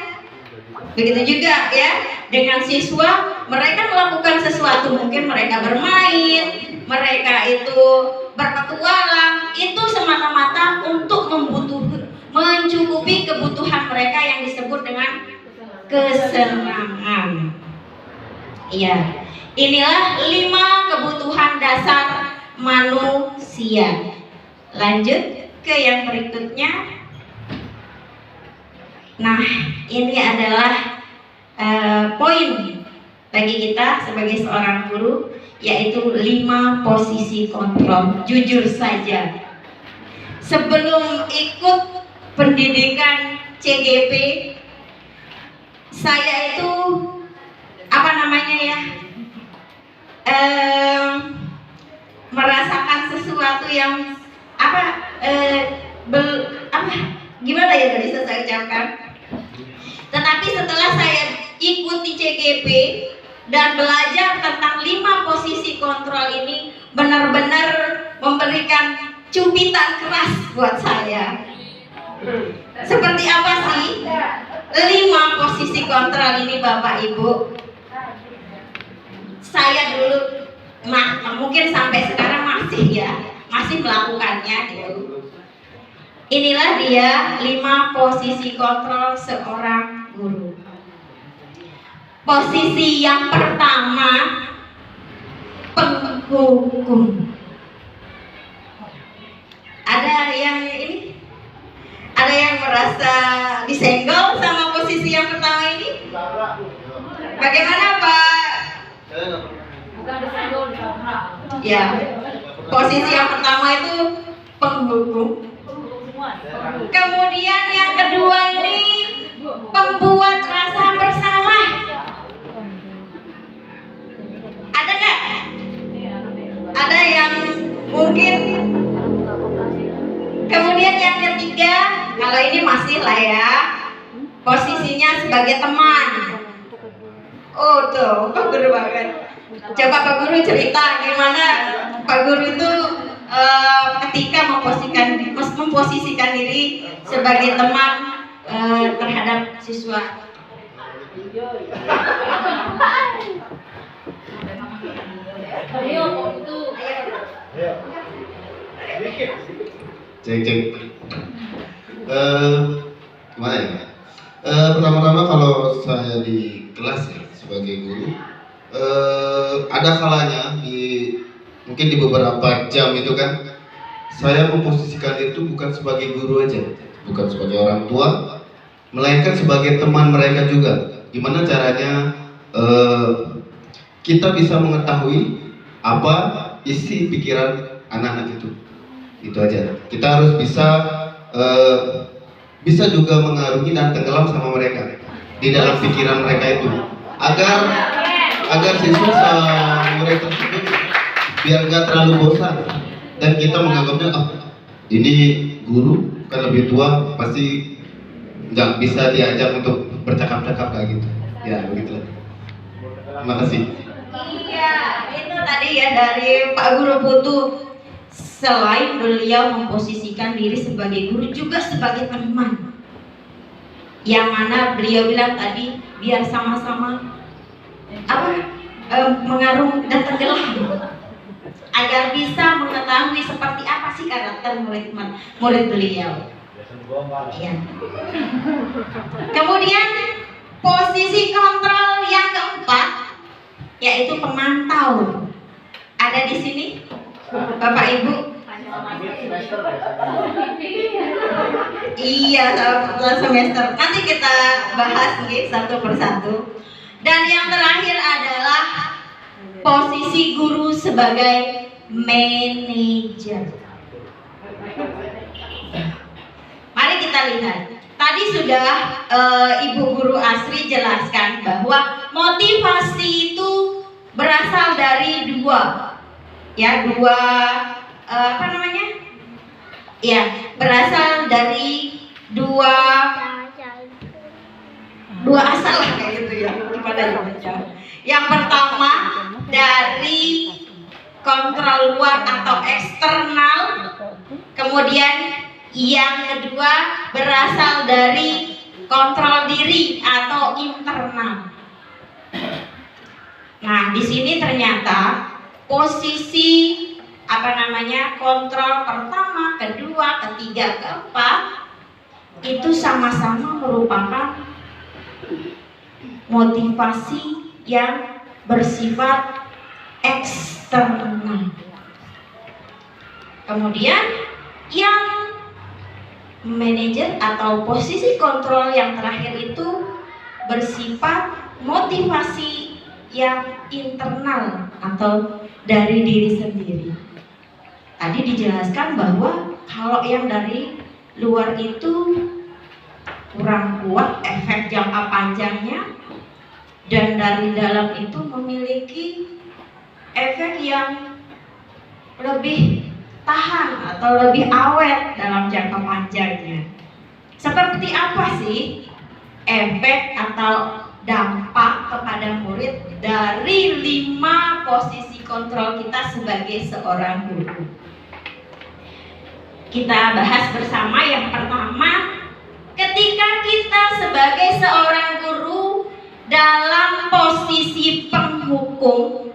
Speaker 3: Begitu juga ya dengan siswa, mereka melakukan sesuatu, mungkin mereka bermain, mereka itu berpetualang, itu semata-mata untuk mencukupi kebutuhan mereka yang disebut dengan kesenangan. Iya, inilah 5 kebutuhan dasar manusia. Lanjut ke yang berikutnya. Nah, ini adalah poin bagi kita sebagai seorang guru, yaitu 5 posisi kontrol. Jujur saja, sebelum ikut pendidikan CGP, saya itu merasakan sesuatu yang gimana ya tadi saya ucapkan. Tetapi setelah saya ikuti CGP dan belajar tentang 5 posisi kontrol ini, benar-benar memberikan cubitan keras buat saya. Seperti apa sih 5 posisi kontrol ini Bapak Ibu? Saya dulu mungkin sampai sekarang masih melakukannya gitu. Inilah dia 5 posisi kontrol seorang guru. Posisi yang pertama, penghukum. Ada yang merasa disenggol sama posisi yang pertama ini? Bagaimana Pak? Ya, posisi yang pertama itu penghukum. Kemudian yang kedua ini pembuat rasa bersalah. Ada nggak? Ada yang mungkin. Kemudian yang ketiga, kalau ini masih lah ya, posisinya sebagai teman. Oh tuh, Pak Guru banget. Coba Pak Guru cerita gimana Pak Guru itu ketika memposisikan diri sebagai teman terhadap siswa.
Speaker 9: Cek. Gimana ya? Pertama-tama kalau saya di kelas ya sebagai guru, ada kalanya mungkin di beberapa jam itu kan saya memposisikan diri itu bukan sebagai guru aja, bukan sebagai orang tua, melainkan sebagai teman mereka juga. Gimana caranya kita bisa mengetahui apa isi pikiran anak-anak itu aja. Kita harus bisa juga mengarungi dan tenggelam sama mereka di dalam pikiran mereka itu, agar siswa murid tersebut biar nggak terlalu bosan dan kita menganggapnya ini guru kan lebih tua, pasti nggak bisa diajak untuk bercakap-cakap kayak gitu ya, begitulah. Terima kasih.
Speaker 3: Iya, itu tadi ya dari Pak Guru Putu. Selain beliau memposisikan diri sebagai guru, juga sebagai teman, yang mana beliau bilang tadi biar sama-sama mengarung dan tenggelam, agar bisa mengetahui seperti apa sih karakter murid beliau. Ya. Kemudian posisi kontrol yang keempat, yaitu pemantau. Ada di sini Bapak Ibu? Iya, selama semester. Nanti kita bahas nih satu persatu. Dan yang terakhir adalah posisi guru sebagai manajer. Mari kita lihat. Tadi sudah Ibu Guru Asri jelaskan bahwa motivasi itu berasal dari dua berasal dari dua asal lah kayak gitu ya. Yang pertama dari kontrol luar atau eksternal, kemudian yang kedua berasal dari kontrol diri atau internal. Nah, di sini ternyata posisi kontrol pertama, kedua, ketiga, keempat itu sama-sama merupakan motivasi yang bersifat eksternal. Kemudian yang manajer atau posisi kontrol yang terakhir itu bersifat motivasi yang internal atau dari diri sendiri. Tadi dijelaskan bahwa kalau yang dari luar itu kurang kuat efek jangka panjangnya, dan dari dalam itu memiliki efek yang lebih tahan atau lebih awet dalam jangka panjangnya. Seperti apa sih efek atau dampak kepada murid dari 5 posisi kontrol kita sebagai seorang guru? Kita bahas bersama. Yang pertama, ketika kita sebagai seorang guru dalam posisi penghukum,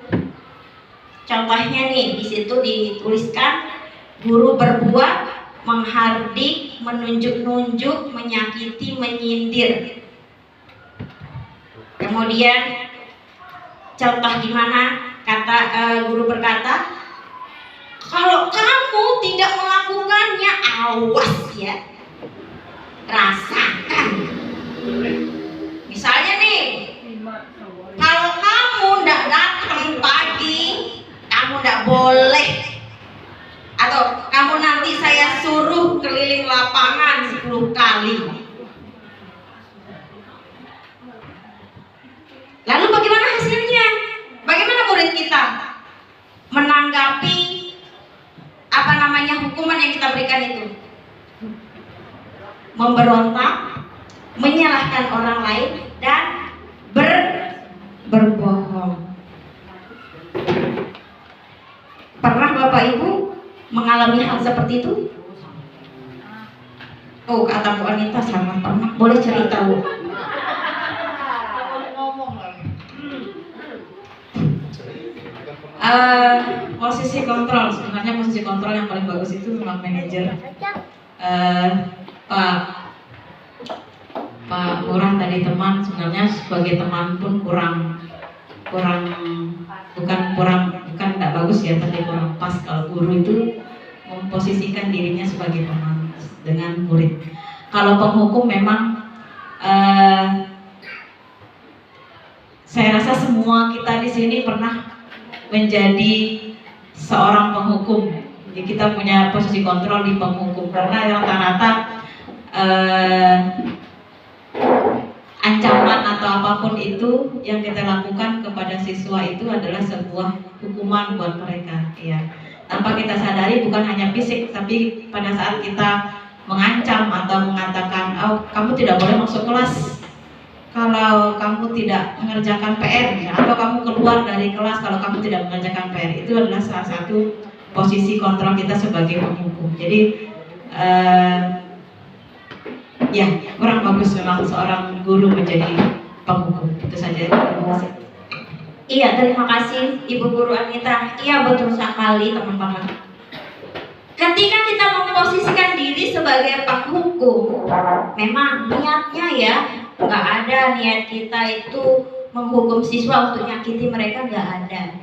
Speaker 3: contohnya nih di situ dituliskan guru berbuat, menghardik, menunjuk-nunjuk, menyakiti, menyindir. Kemudian contoh di mana guru berkata, kalau kamu tidak melakukannya, awas ya, rasakan. Misalnya nih, kalau kamu tidak datang pagi, kamu tidak boleh. Atau kamu nanti saya suruh keliling lapangan 10 kali. Lalu bagaimana hasilnya? Bagaimana murid kita menanggapi hukuman yang kita berikan itu? Memberontak, menyalahkan orang lain, dan berbohong. Pernah Bapak Ibu mengalami hal seperti itu? Oh, kata Bu Anita sangat pernah. Boleh cerita, Bu? Posisi kontrol, sebenarnya posisi kontrol yang paling bagus itu memang manajer. Pak Murah tadi teman, sebenarnya sebagai teman pun bukan tidak bagus ya, tapi kurang pas kalau guru itu memposisikan dirinya sebagai teman dengan murid. Kalau penghukum memang saya rasa semua kita di sini pernah menjadi seorang penghukum. Jadi kita punya posisi kontrol di penghukum, karena rata-rata ancaman atau apapun itu yang kita lakukan kepada siswa itu adalah sebuah hukuman buat mereka, ya. Tanpa kita sadari, bukan hanya fisik, tapi pada saat kita mengancam atau mengatakan, oh kamu tidak boleh masuk kelas kalau kamu tidak mengerjakan PR, ya, atau kamu keluar dari kelas kalau kamu tidak mengerjakan PR, itu adalah salah satu posisi kontrol kita sebagai penghukum. Jadi ya kurang bagus memang seorang guru menjadi penghukum. Itu saja. Terima kasih. Iya, terima kasih Ibu Guru Anita. Iya, betul sekali teman-teman. Ketika kita memposisikan diri sebagai penghukum, memang niatnya ya nggak ada niat kita itu menghukum siswa untuk nyakiti mereka, nggak ada.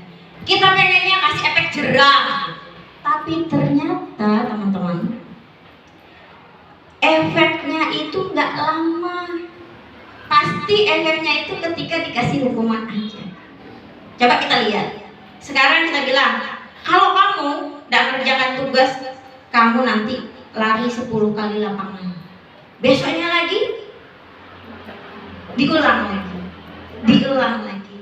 Speaker 3: Kita pengennya kasih efek jerah, tapi ternyata teman-teman efeknya itu nggak lama. pasti efeknya itu ketika dikasih hukuman aja. Coba kita lihat. Sekarang kita bilang, kalau kamu tidak mengerjakan tugas, kamu nanti lari 10 kali lapangan. Besoknya lagi diulang lagi.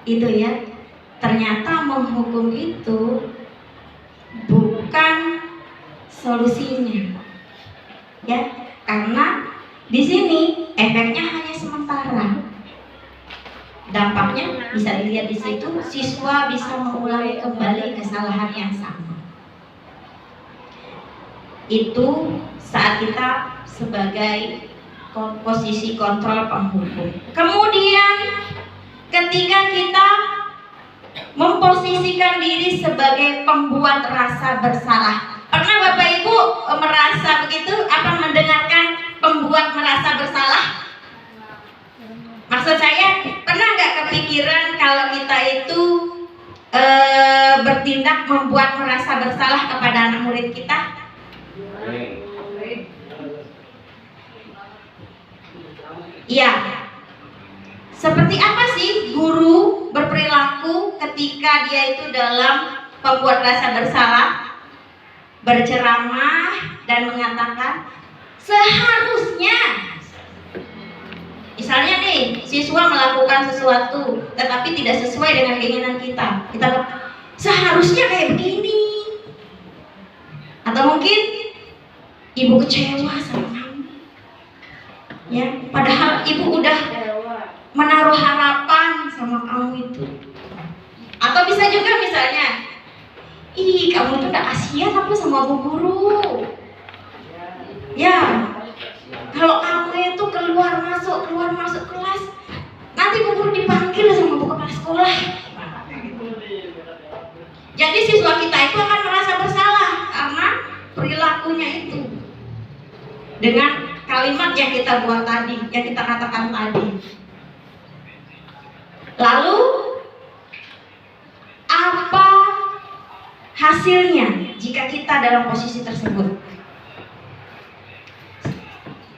Speaker 3: Itu ya. Ternyata menghukum itu bukan solusinya. Ya, karena di sini efeknya hanya sementara. Dampaknya bisa dilihat di situ, siswa bisa mengulangi kembali kesalahan yang sama. Itu saat kita sebagai posisi kontrol penghukum. Kemudian ketika kita memposisikan diri sebagai pembuat rasa bersalah. Pernah Bapak Ibu merasa begitu? Apa mendengarkan pembuat merasa bersalah? Maksud saya, pernah nggak kepikiran kalau kita itu bertindak membuat merasa bersalah kepada anak murid kita? Iya. Seperti apa sih guru berperilaku ketika dia itu dalam membuat rasa bersalah, berceramah dan mengatakan seharusnya, misalnya nih siswa melakukan sesuatu tetapi tidak sesuai dengan keinginan kita, seharusnya kayak begini, atau mungkin ibu kecewa sama kamu, ya padahal ibu udah menaruh harapan sama kamu itu. Atau bisa juga misalnya, ih kamu tuh gak kasihan apa sama bu guru, ya kalau kamu itu keluar masuk kelas, nanti bu guru dipanggil sama bu kepala sekolah. Jadi siswa kita itu akan merasa bersalah karena perilakunya itu dengan kalimat yang kita buat tadi, yang kita katakan tadi. Lalu apa hasilnya jika kita dalam posisi tersebut?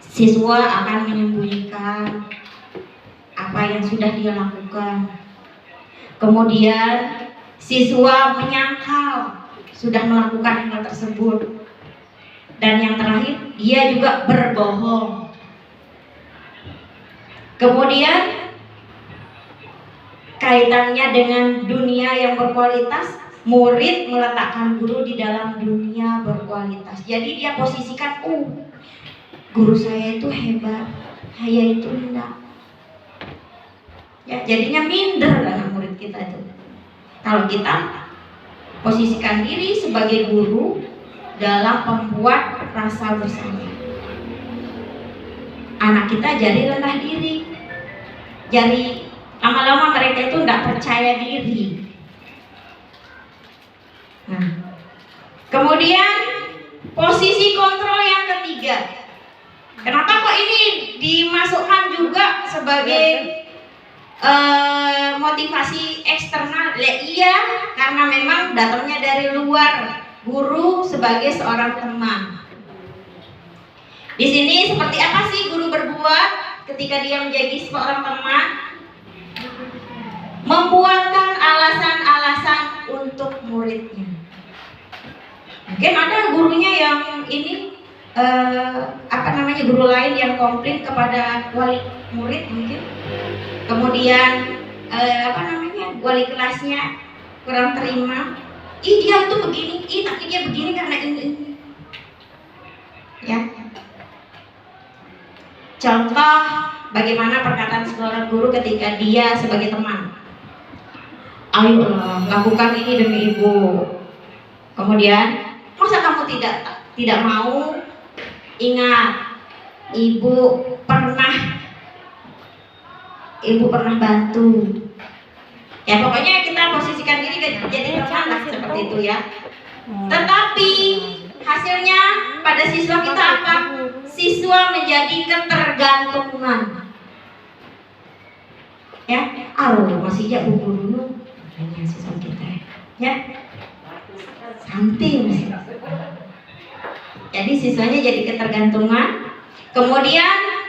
Speaker 3: Siswa akan menyembunyikan apa yang sudah dia lakukan. Kemudian siswa menyangkal sudah melakukan hal tersebut. Dan yang terakhir, dia juga berbohong. Kemudian kaitannya dengan dunia yang berkualitas, murid meletakkan guru di dalam dunia berkualitas. Jadi dia posisikan, guru saya itu hebat, saya itu enggak. Ya, jadinya minder anak murid kita itu. Kalau kita posisikan diri sebagai guru dalam membuat rasa bersalah, anak kita jadi rendah diri, jadi lama-lama mereka itu tidak percaya diri. Nah, kemudian posisi kontrol yang ketiga. Kenapa kok ini dimasukkan juga sebagai motivasi eksternal? Iya, karena memang datangnya dari luar. Guru sebagai seorang teman. Di sini seperti apa sih guru berbuat ketika dia menjadi seorang teman? Membuatkan alasan-alasan untuk muridnya. Mungkin ada gurunya yang ini guru lain yang komplain kepada wali murid mungkin. Kemudian wali kelasnya kurang terima. Dia tuh begini, tapi dia begini karena ini. Ya. Contoh bagaimana perkataan seorang guru ketika dia sebagai teman. Ayolah, lakukan ini demi ibu. Kemudian, masa kamu tidak mau? Ingat, ibu pernah bantu. Ya pokoknya kita posisikan diri jadi teman lah seperti itu ya. Tetapi hasilnya pada siswa kita apa? Siswa menjadi ketergantungan. Ya, masih ya bu guru katanya siswa kita. Ya, santai. Jadi siswanya jadi ketergantungan. Kemudian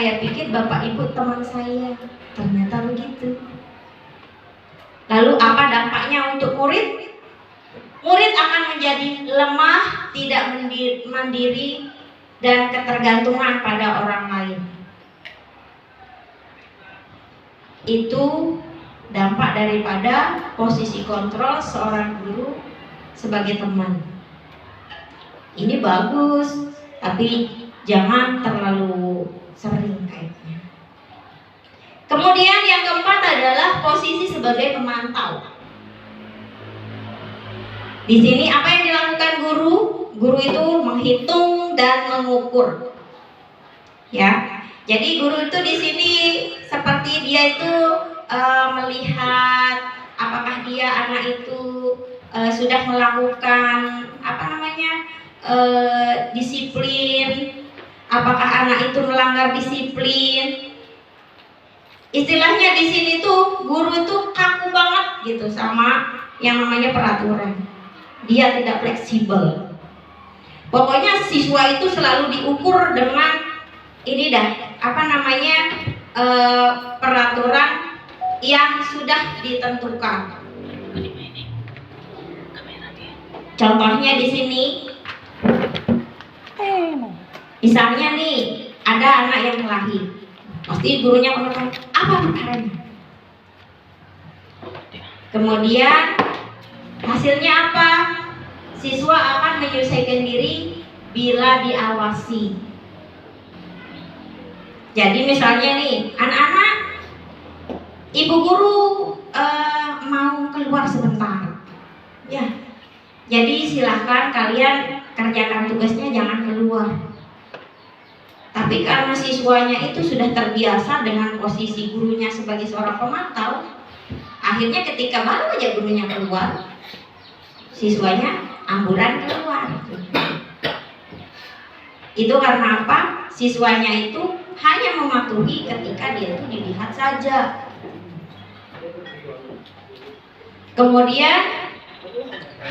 Speaker 3: saya pikir Bapak Ibu teman saya. Ternyata begitu. Lalu apa dampaknya untuk murid? Murid akan menjadi lemah, tidak mandiri, dan ketergantungan pada orang lain. Itu dampak daripada posisi kontrol seorang guru sebagai teman. Ini bagus, tapi jangan terlalu sering kayaknya. Kemudian yang keempat adalah posisi sebagai pemantau. Di sini apa yang dilakukan guru? Guru itu menghitung dan mengukur. Ya. Jadi guru itu di sini seperti dia itu melihat apakah dia anak itu sudah melakukan disiplin, apakah anak itu melanggar disiplin. Istilahnya di sini tuh guru itu kaku banget gitu sama yang namanya peraturan. Dia tidak fleksibel. Pokoknya siswa itu selalu diukur dengan ini peraturan yang sudah ditentukan. Contohnya di sini, misalnya nih ada anak yang kelahi, pasti gurunya bertanya apa perkaranya. Kemudian hasilnya apa? Siswa akan menyelesaikan diri bila diawasi. Jadi misalnya nih anak-anak, ibu guru mau keluar sebentar, ya. Jadi silahkan kalian kerjakan tugasnya, jangan keluar. Tapi karena siswanya itu sudah terbiasa dengan posisi gurunya sebagai seorang pemantau, akhirnya ketika baru aja gurunya keluar, siswanya amburan keluar. Itu karena apa? Siswanya itu hanya mematuhi ketika dia itu dilihat saja. Kemudian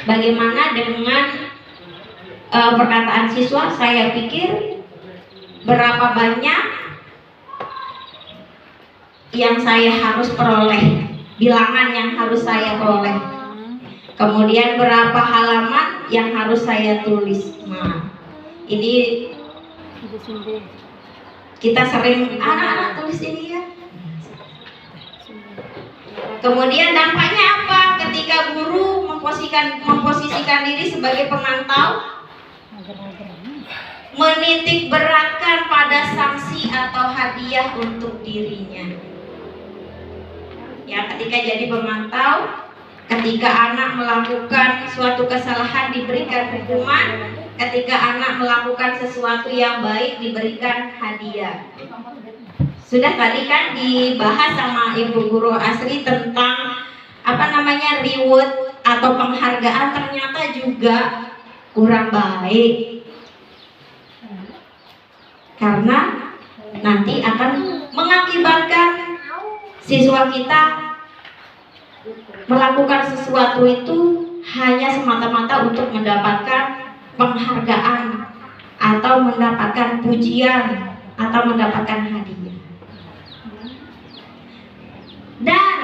Speaker 3: bagaimana dengan perkataan siswa? Saya pikir berapa banyak yang saya harus peroleh, bilangan yang harus saya peroleh. Kemudian berapa halaman yang harus saya tulis. Nah, ini kita sering anak-anak tulis ini ya. Kemudian dampaknya apa? Ketika guru memposisikan diri sebagai pemantau, menitik beratkan pada sanksi atau hadiah untuk dirinya. Ya, ketika jadi pemantau, ketika anak melakukan suatu kesalahan diberikan hukuman, ketika anak melakukan sesuatu yang baik diberikan hadiah. Sudah tadi kan dibahas sama Ibu Guru Asri tentang reward atau penghargaan, ternyata juga kurang baik. Karena nanti akan mengakibatkan siswa kita melakukan sesuatu itu hanya semata-mata untuk mendapatkan penghargaan atau mendapatkan pujian atau mendapatkan hadiah. Dan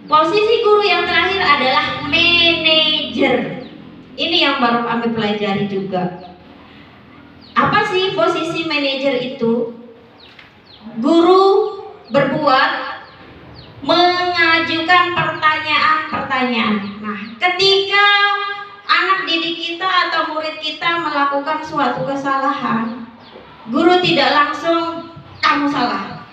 Speaker 3: posisi guru yang terakhir adalah manajer. Ini yang baru kami pelajari juga. Apa sih posisi manajer itu? Guru berbuat mengajukan pertanyaan-pertanyaan. Nah, ketika anak didik kita atau murid kita melakukan suatu kesalahan, guru tidak langsung kamu salah.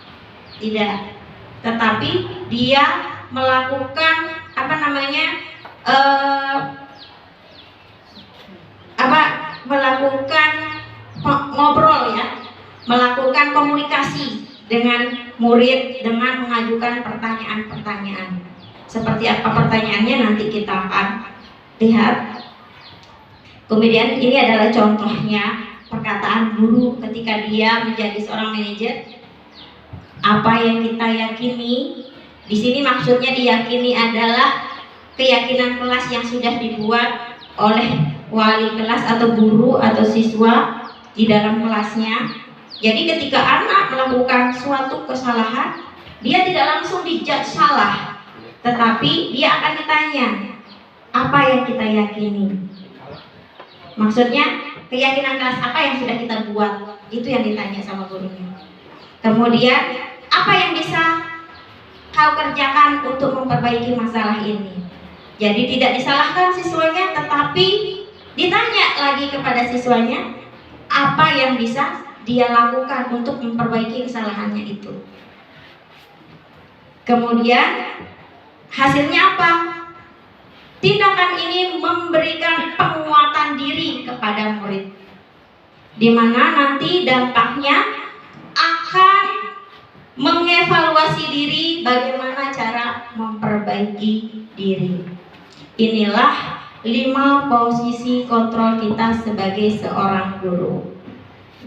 Speaker 3: Tidak. Tetapi dia melakukan ngobrol ya, melakukan komunikasi dengan murid dengan mengajukan pertanyaan-pertanyaan. Seperti apa pertanyaannya nanti kita akan lihat. Kemudian ini adalah contohnya perkataan guru ketika dia menjadi seorang manajer. Apa yang kita yakini, di sini maksudnya diyakini adalah keyakinan kelas yang sudah dibuat oleh wali kelas atau guru atau siswa di dalam kelasnya. Jadi ketika anak melakukan suatu kesalahan, dia tidak langsung dijudge salah, tetapi dia akan ditanya, apa yang kita yakini? Maksudnya, keyakinan keras apa yang sudah kita buat, itu yang ditanya sama gurunya. Kemudian, apa yang bisa kau kerjakan untuk memperbaiki masalah ini? Jadi tidak disalahkan siswanya, tetapi ditanya lagi kepada siswanya, apa yang bisa dia lakukan untuk memperbaiki kesalahannya itu. Kemudian, hasilnya apa? Tindakan ini memberikan penguatan diri kepada murid, di mana nanti dampaknya akan mengevaluasi diri bagaimana cara memperbaiki diri. Inilah 5 posisi kontrol kita sebagai seorang guru.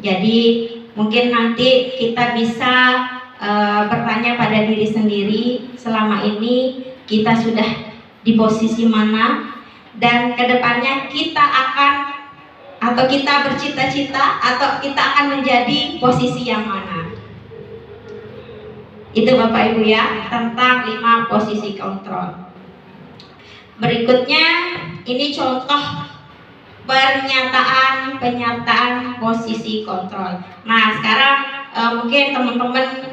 Speaker 3: Jadi mungkin nanti kita bisa bertanya pada diri sendiri, selama ini kita sudah di posisi mana, dan kedepannya kita akan, atau kita bercita-cita, atau kita akan menjadi posisi yang mana. Itu Bapak Ibu ya, tentang 5 posisi kontrol. Berikutnya ini contoh pernyataan posisi kontrol. Nah sekarang mungkin teman-teman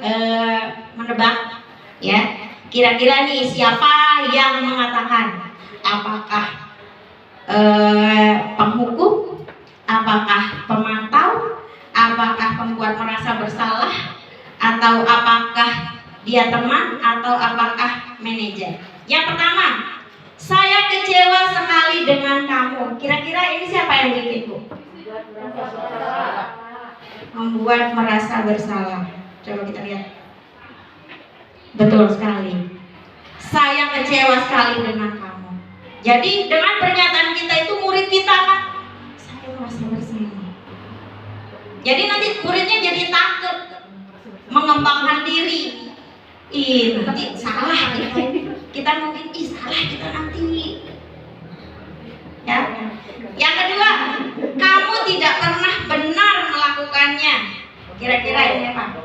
Speaker 3: menebak ya, kira-kira nih siapa yang mengatakan? Apakah penghukum? Apakah pemantau? Apakah pembuat merasa bersalah? Atau apakah dia teman? Atau apakah manajer? Yang pertama, saya kecewa sekali dengan kamu. Kira-kira ini siapa yang bikin, Bu? Membuat merasa bersalah. Coba kita lihat. Betul sekali. Saya kecewa sekali dengan kamu. Jadi dengan pernyataan kita itu murid kita kan, saya merasa bersalah. Jadi nanti muridnya jadi takut, mengembangkan diri. Nanti salah kita mungkin salah kita nanti. Ya. Yang kedua, kamu tidak pernah benar melakukannya. Kira-kira ini apa?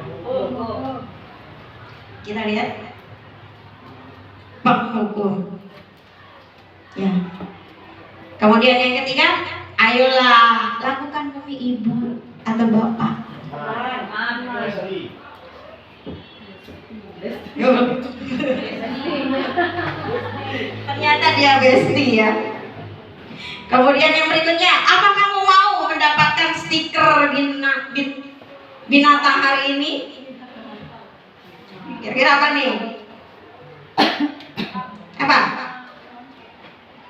Speaker 3: Kita lihat. Penghukum. Ya. Kemudian yang ketiga, ayolah lakukan demi ibu atau bapak. Ternyata dia bestie ya. Kemudian yang berikutnya, apa kamu mau mendapatkan stiker binatang hari ini? Kira-kira apa nih? Apa?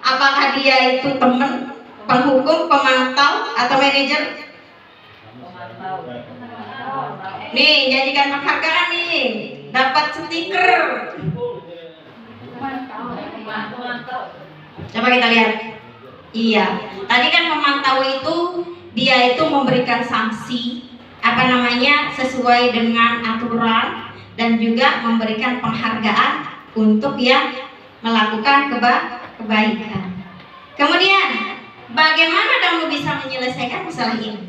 Speaker 3: Apakah dia itu teman, penghukum, pemantau, atau manajer? Nih, janjikan penghargaan nih, dapat stiker. Coba kita lihat. Iya, tadi kan pemantau itu dia itu memberikan sanksi sesuai dengan aturan, dan juga memberikan penghargaan untuk yang melakukan kebaikan. Kemudian, bagaimana kamu bisa menyelesaikan masalah ini?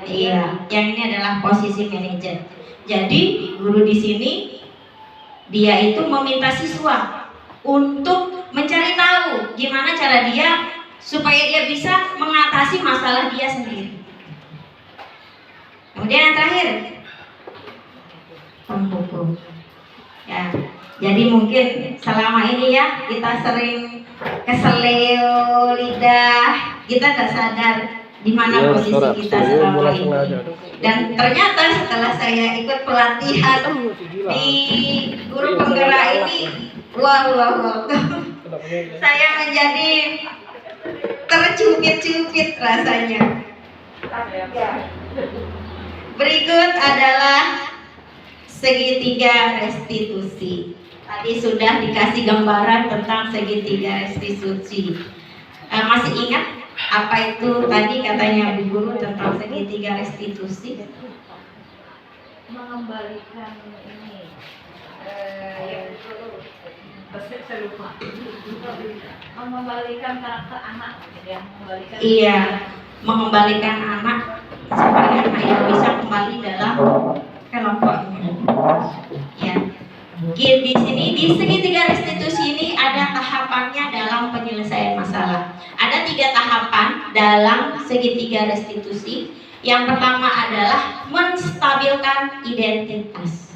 Speaker 3: Iya, yang ini adalah posisi manajer. Jadi guru di sini dia itu meminta siswa untuk mencari tahu gimana cara dia supaya dia bisa mengatasi masalah dia sendiri. Kemudian yang terakhir, penghukum. Ya, jadi mungkin selama ini ya kita sering keseleo lidah, kita tak sadar di mana posisi kita selama ini. Dan ternyata setelah saya ikut pelatihan di guru penggerak ini, wow, saya menjadi tercubit-cubit rasanya. Berikut adalah segitiga restitusi. Tadi sudah dikasih gambaran tentang segitiga restitusi. Masih ingat apa itu tadi katanya Bu Guru tentang segitiga restitusi?
Speaker 7: Mengembalikan ini saya lupa. Mengembalikan karakter anak, ya, mengembalikan.
Speaker 3: Iya, mengembalikan anak supaya anak itu bisa kembali dalam kelompoknya. Ya. Di sini di segitiga restitusi ini ada tahapannya dalam penyelesaian masalah. Ada 3 tahapan dalam segitiga restitusi. Yang pertama adalah menstabilkan identitas.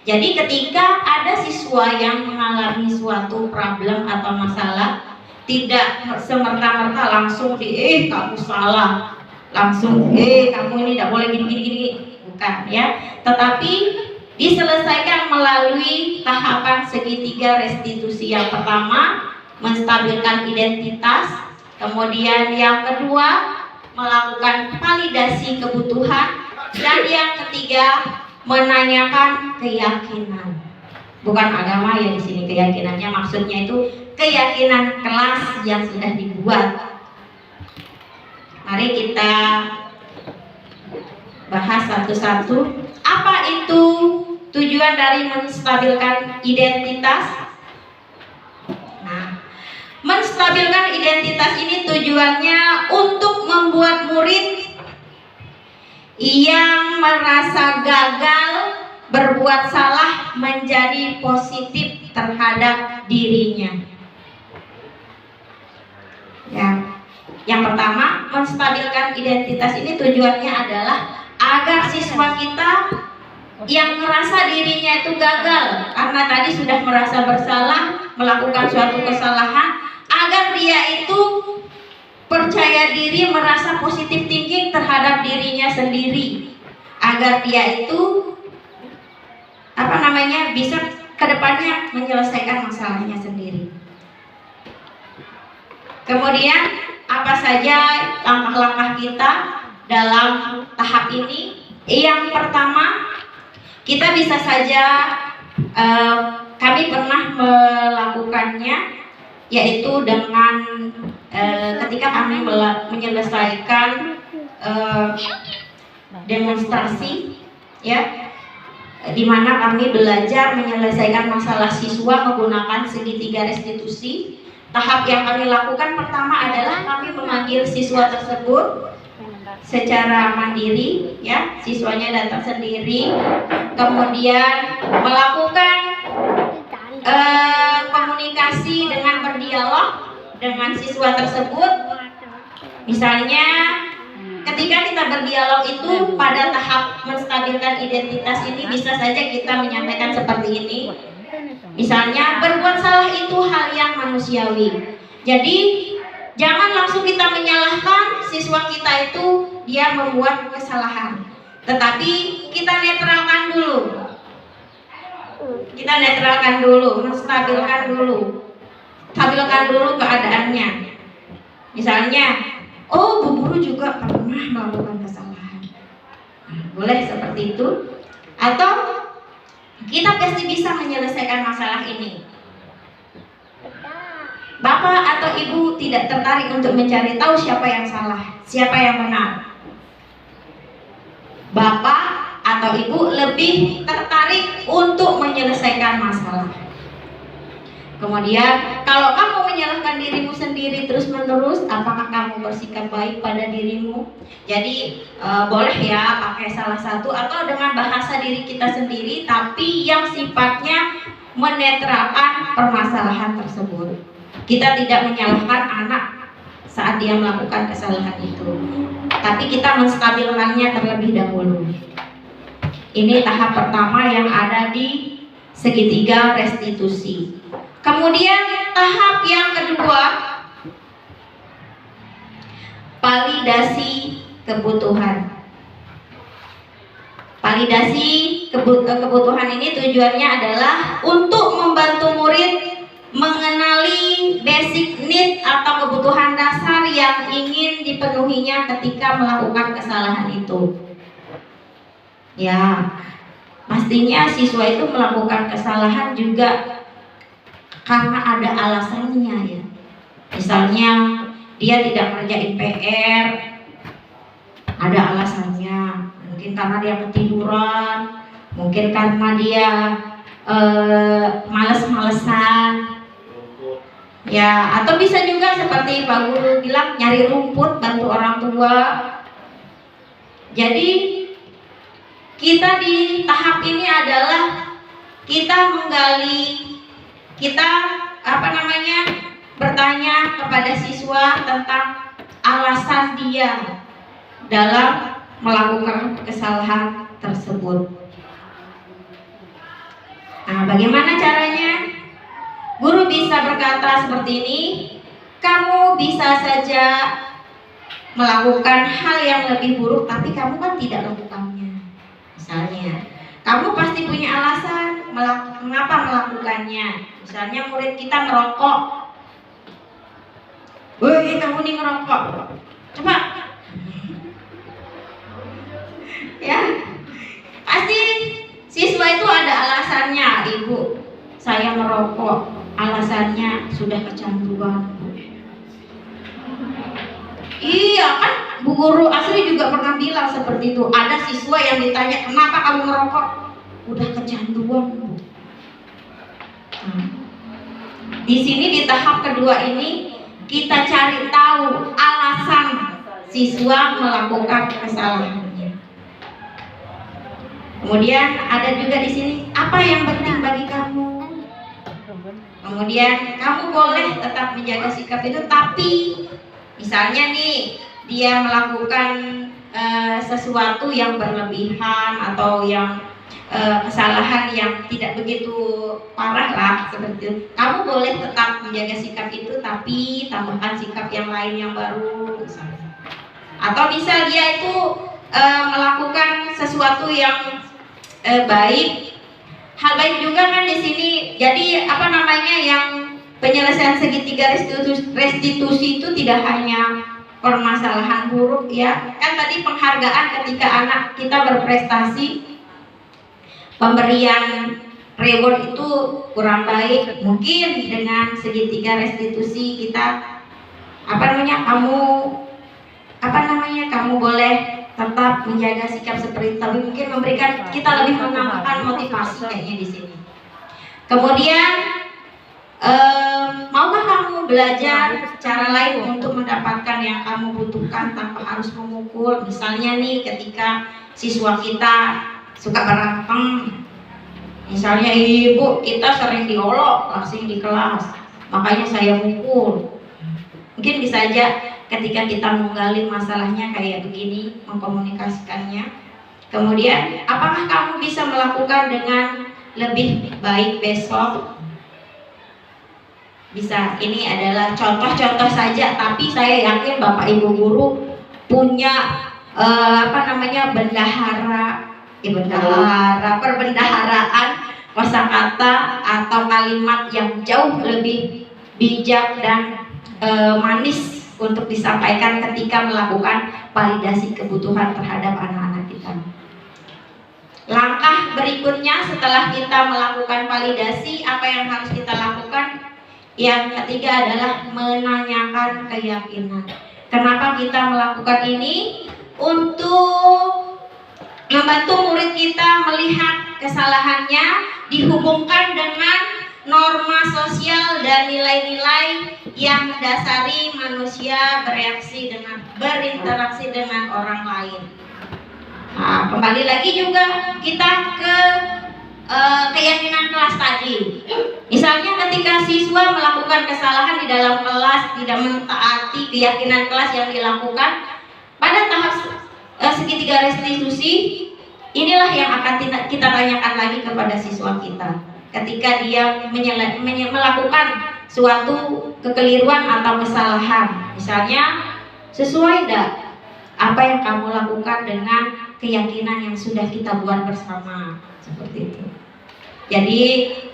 Speaker 3: Jadi ketika ada siswa yang mengalami suatu problem atau masalah, tidak semerta-merta langsung kamu salah, langsung kamu ini tidak boleh gini, bukan ya. Tetapi diselesaikan melalui tahapan segitiga restitusi. Yang pertama, menstabilkan identitas. Kemudian yang kedua, melakukan validasi kebutuhan. Dan yang ketiga, menanyakan keyakinan. Bukan agama ya di sini keyakinannya, maksudnya itu keyakinan kelas yang sudah dibuat. Mari kita bahas satu-satu. Apa itu tujuan dari menstabilkan identitas? Nah, menstabilkan identitas ini tujuannya untuk membuat murid yang merasa gagal berbuat salah menjadi positif terhadap dirinya. Ya. Yang pertama, menstabilkan identitas ini tujuannya adalah agar siswa kita yang merasa dirinya itu gagal karena tadi sudah merasa bersalah melakukan suatu kesalahan, agar dia itu percaya diri, merasa positif thinking terhadap dirinya sendiri, agar dia itu bisa kedepannya menyelesaikan masalahnya sendiri. Kemudian apa saja langkah-langkah kita dalam tahap ini? Yang pertama, kita bisa saja kami pernah melakukannya, yaitu dengan ketika kami menyelesaikan demonstrasi, ya, di mana kami belajar menyelesaikan masalah siswa menggunakan segitiga restitusi. Tahap yang kami lakukan pertama adalah kami memanggil siswa tersebut secara mandiri, ya, siswanya datang sendiri, kemudian melakukan komunikasi dengan berdialog dengan siswa tersebut. Misalnya ketika kita berdialog itu pada tahap menstabilkan identitas ini bisa saja kita menyampaikan seperti ini. Misalnya, berbuat salah itu hal yang manusiawi. Jadi jangan langsung kita menyalahkan siswa kita itu dia membuat kesalahan, tetapi kita netralkan dulu. Kita netralkan dulu, menstabilkan dulu, stabilkan dulu keadaannya. Misalnya, oh, Bu Guru juga pernah melakukan kesalahan. Boleh seperti itu. Atau kita pasti bisa menyelesaikan masalah ini. Bapak atau Ibu tidak tertarik untuk mencari tahu siapa yang salah, siapa yang benar. Bapak atau Ibu lebih tertarik untuk menyelesaikan masalah. Kemudian, kalau kamu menyalahkan dirimu sendiri terus-menerus, apakah kamu bersikap baik pada dirimu? Jadi boleh ya pakai salah satu atau dengan bahasa diri kita sendiri, tapi yang sifatnya menetralkan permasalahan tersebut. Kita tidak menyalahkan anak saat dia melakukan kesalahan itu, tapi kita menstabilkannya terlebih dahulu. Ini tahap pertama yang ada di segitiga restitusi. Kemudian tahap yang kedua, validasi kebutuhan. Validasi kebutuhan ini tujuannya adalah untuk membantu murid mengenali basic need atau kebutuhan dasar yang ingin dipenuhinya ketika melakukan kesalahan itu. Ya, pastinya siswa itu melakukan kesalahan juga karena ada alasannya, ya. Misalnya dia tidak ngerjain PR, ada alasannya. Mungkin karena dia ketiduran, mungkin karena dia males-malesan, ya. Atau bisa juga seperti Pak Guru bilang, nyari rumput bantu orang tua. Jadi kita di tahap ini adalah kita menggali, kita bertanya kepada siswa tentang alasan dia dalam melakukan kesalahan tersebut. Nah, bagaimana caranya? Guru bisa berkata seperti ini, kamu bisa saja melakukan hal yang lebih buruk tapi kamu kan tidak melakukannya. Misalnya, kamu pasti punya alasan mengapa melakukannya. Misalnya murid kita merokok. Woi, kamu nih ngerokok. Coba. Ya. Pasti siswa itu ada alasannya, Ibu. Saya merokok, alasannya sudah kecanduan. Iya kan, Bu Guru Asri juga pernah bilang seperti itu. Ada siswa yang ditanya, kenapa kamu merokok? Udah kecanduan, Bu. Di sini di tahap kedua ini kita cari tahu alasan siswa melakukan kesalahannya. Kemudian ada juga di sini, apa yang penting bagi kamu? Kemudian kamu boleh tetap menjaga sikap itu, tapi misalnya nih dia melakukan sesuatu yang berlebihan atau yang kesalahan yang tidak begitu parah lah seperti itu. Kamu boleh tetap menjaga sikap itu, tapi tambahkan sikap yang lain yang baru misalnya. Atau bisa dia itu melakukan sesuatu yang baik. Hal baik juga kan di sini. Jadi yang penyelesaian segitiga restitusi itu tidak hanya permasalahan buruk ya. Kan tadi penghargaan ketika anak kita berprestasi, pemberian reward itu kurang baik. Mungkin dengan segitiga restitusi kita kamu boleh tetap menjaga sikap seperti itu, tapi mungkin memberikan kita lebih menambahkan motivasi kayaknya di sini. Kemudian maukah kamu belajar cara lain untuk mendapatkan yang kamu butuhkan tanpa harus memukul? Misalnya nih ketika siswa kita suka berantem, misalnya ibu kita sering diolok langsung di kelas, makanya saya mukul. Mungkin bisa aja ketika kita menggali masalahnya kayak begini, mengkomunikasikannya. Kemudian, apakah kamu bisa melakukan dengan lebih baik besok? Bisa. Ini adalah contoh-contoh saja, tapi saya yakin Bapak Ibu guru punya perbendaharaan kosakata atau kalimat yang jauh lebih bijak dan manis untuk disampaikan ketika melakukan validasi kebutuhan terhadap anak-anak kita. Langkah berikutnya setelah kita melakukan validasi, apa yang harus kita lakukan? Yang ketiga adalah menanyakan keyakinan. Kenapa kita melakukan ini? Untuk membantu murid kita melihat kesalahannya dihubungkan dengan norma sosial dan nilai-nilai yang mendasari manusia berinteraksi dengan orang lain. Nah, kembali lagi juga kita ke keyakinan kelas tadi. Misalnya ketika siswa melakukan kesalahan di dalam kelas, tidak mentaati keyakinan kelas yang dilakukan, pada tahap segitiga restitusi, inilah yang akan kita tanyakan lagi kepada siswa kita. Ketika dia melakukan suatu kekeliruan atau kesalahan, misalnya sesuai tidak apa yang kamu lakukan dengan keyakinan yang sudah kita buat bersama, seperti itu. Jadi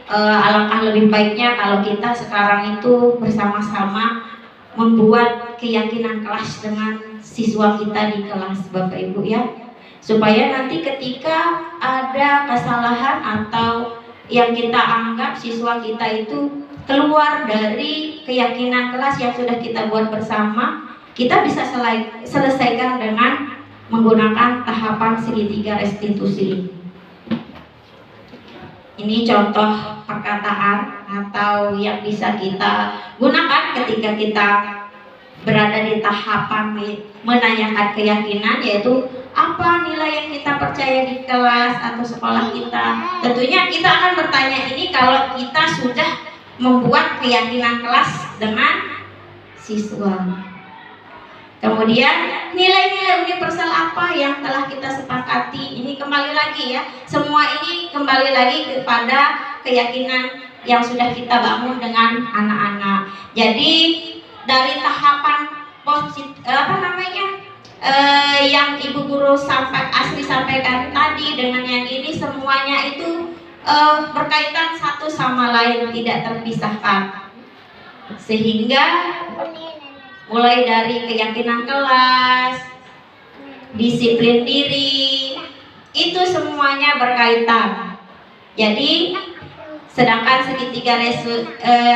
Speaker 3: alangkah lebih baiknya kalau kita sekarang itu bersama-sama membuat keyakinan kelas dengan siswa kita di kelas, Bapak Ibu ya, supaya nanti ketika ada kesalahan atau yang kita anggap siswa kita itu keluar dari keyakinan kelas yang sudah kita buat bersama, kita bisa selesaikan dengan menggunakan tahapan segitiga restitusi. Ini contoh perkataan atau yang bisa kita gunakan ketika kita berada di tahapan menanyakan keyakinan, yaitu apa apa nilai yang kita percaya di kelas atau sekolah kita? Tentunya kita akan bertanya ini kalau kita sudah membuat keyakinan kelas dengan siswa. Kemudian nilai-nilai universal apa yang telah kita sepakati? Ini kembali lagi ya, semua ini kembali lagi kepada keyakinan yang sudah kita bangun dengan anak-anak. Jadi dari tahapan yang Ibu Guru Asri sampaikan tadi dengan yang ini semuanya itu berkaitan satu sama lain, tidak terpisahkan. Sehingga mulai dari keyakinan kelas, disiplin diri, itu semuanya berkaitan. Jadi sedangkan segitiga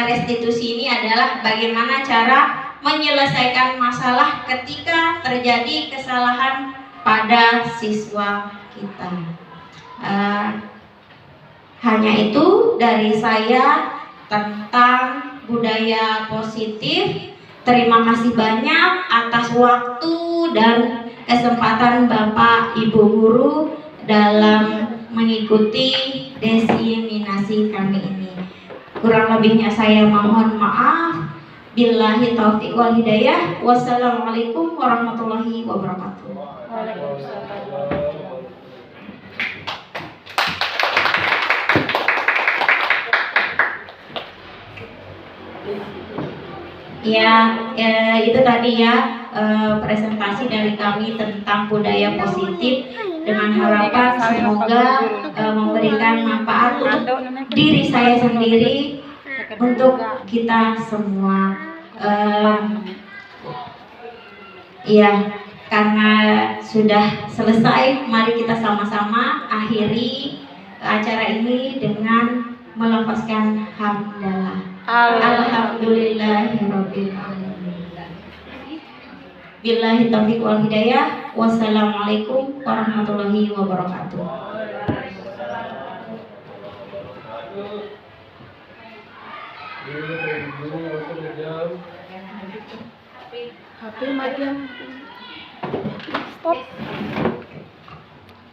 Speaker 3: restitusi ini adalah bagaimana cara menyelesaikan masalah ketika terjadi kesalahan pada siswa kita. Hanya itu dari saya tentang budaya positif. Terima kasih banyak atas waktu dan kesempatan Bapak Ibu Guru dalam mengikuti desiminasi kami ini. Kurang lebihnya saya mohon maaf. Billahi taufiq wal hidayah. Wassalamualaikum warahmatullahi wabarakatuh. Itu tadi ya presentasi dari kami tentang budaya positif dengan harapan semoga memberikan manfaat untuk diri saya sendiri, untuk kita semua. Karena sudah selesai, mari kita sama-sama akhiri acara ini dengan melafazkan hamdalah. Alhamdulillahirabbil alamin. Billahi taufiq wal hidayah. Wassalamualaikum warahmatullahi wabarakatuh.
Speaker 10: HP matian. Stop.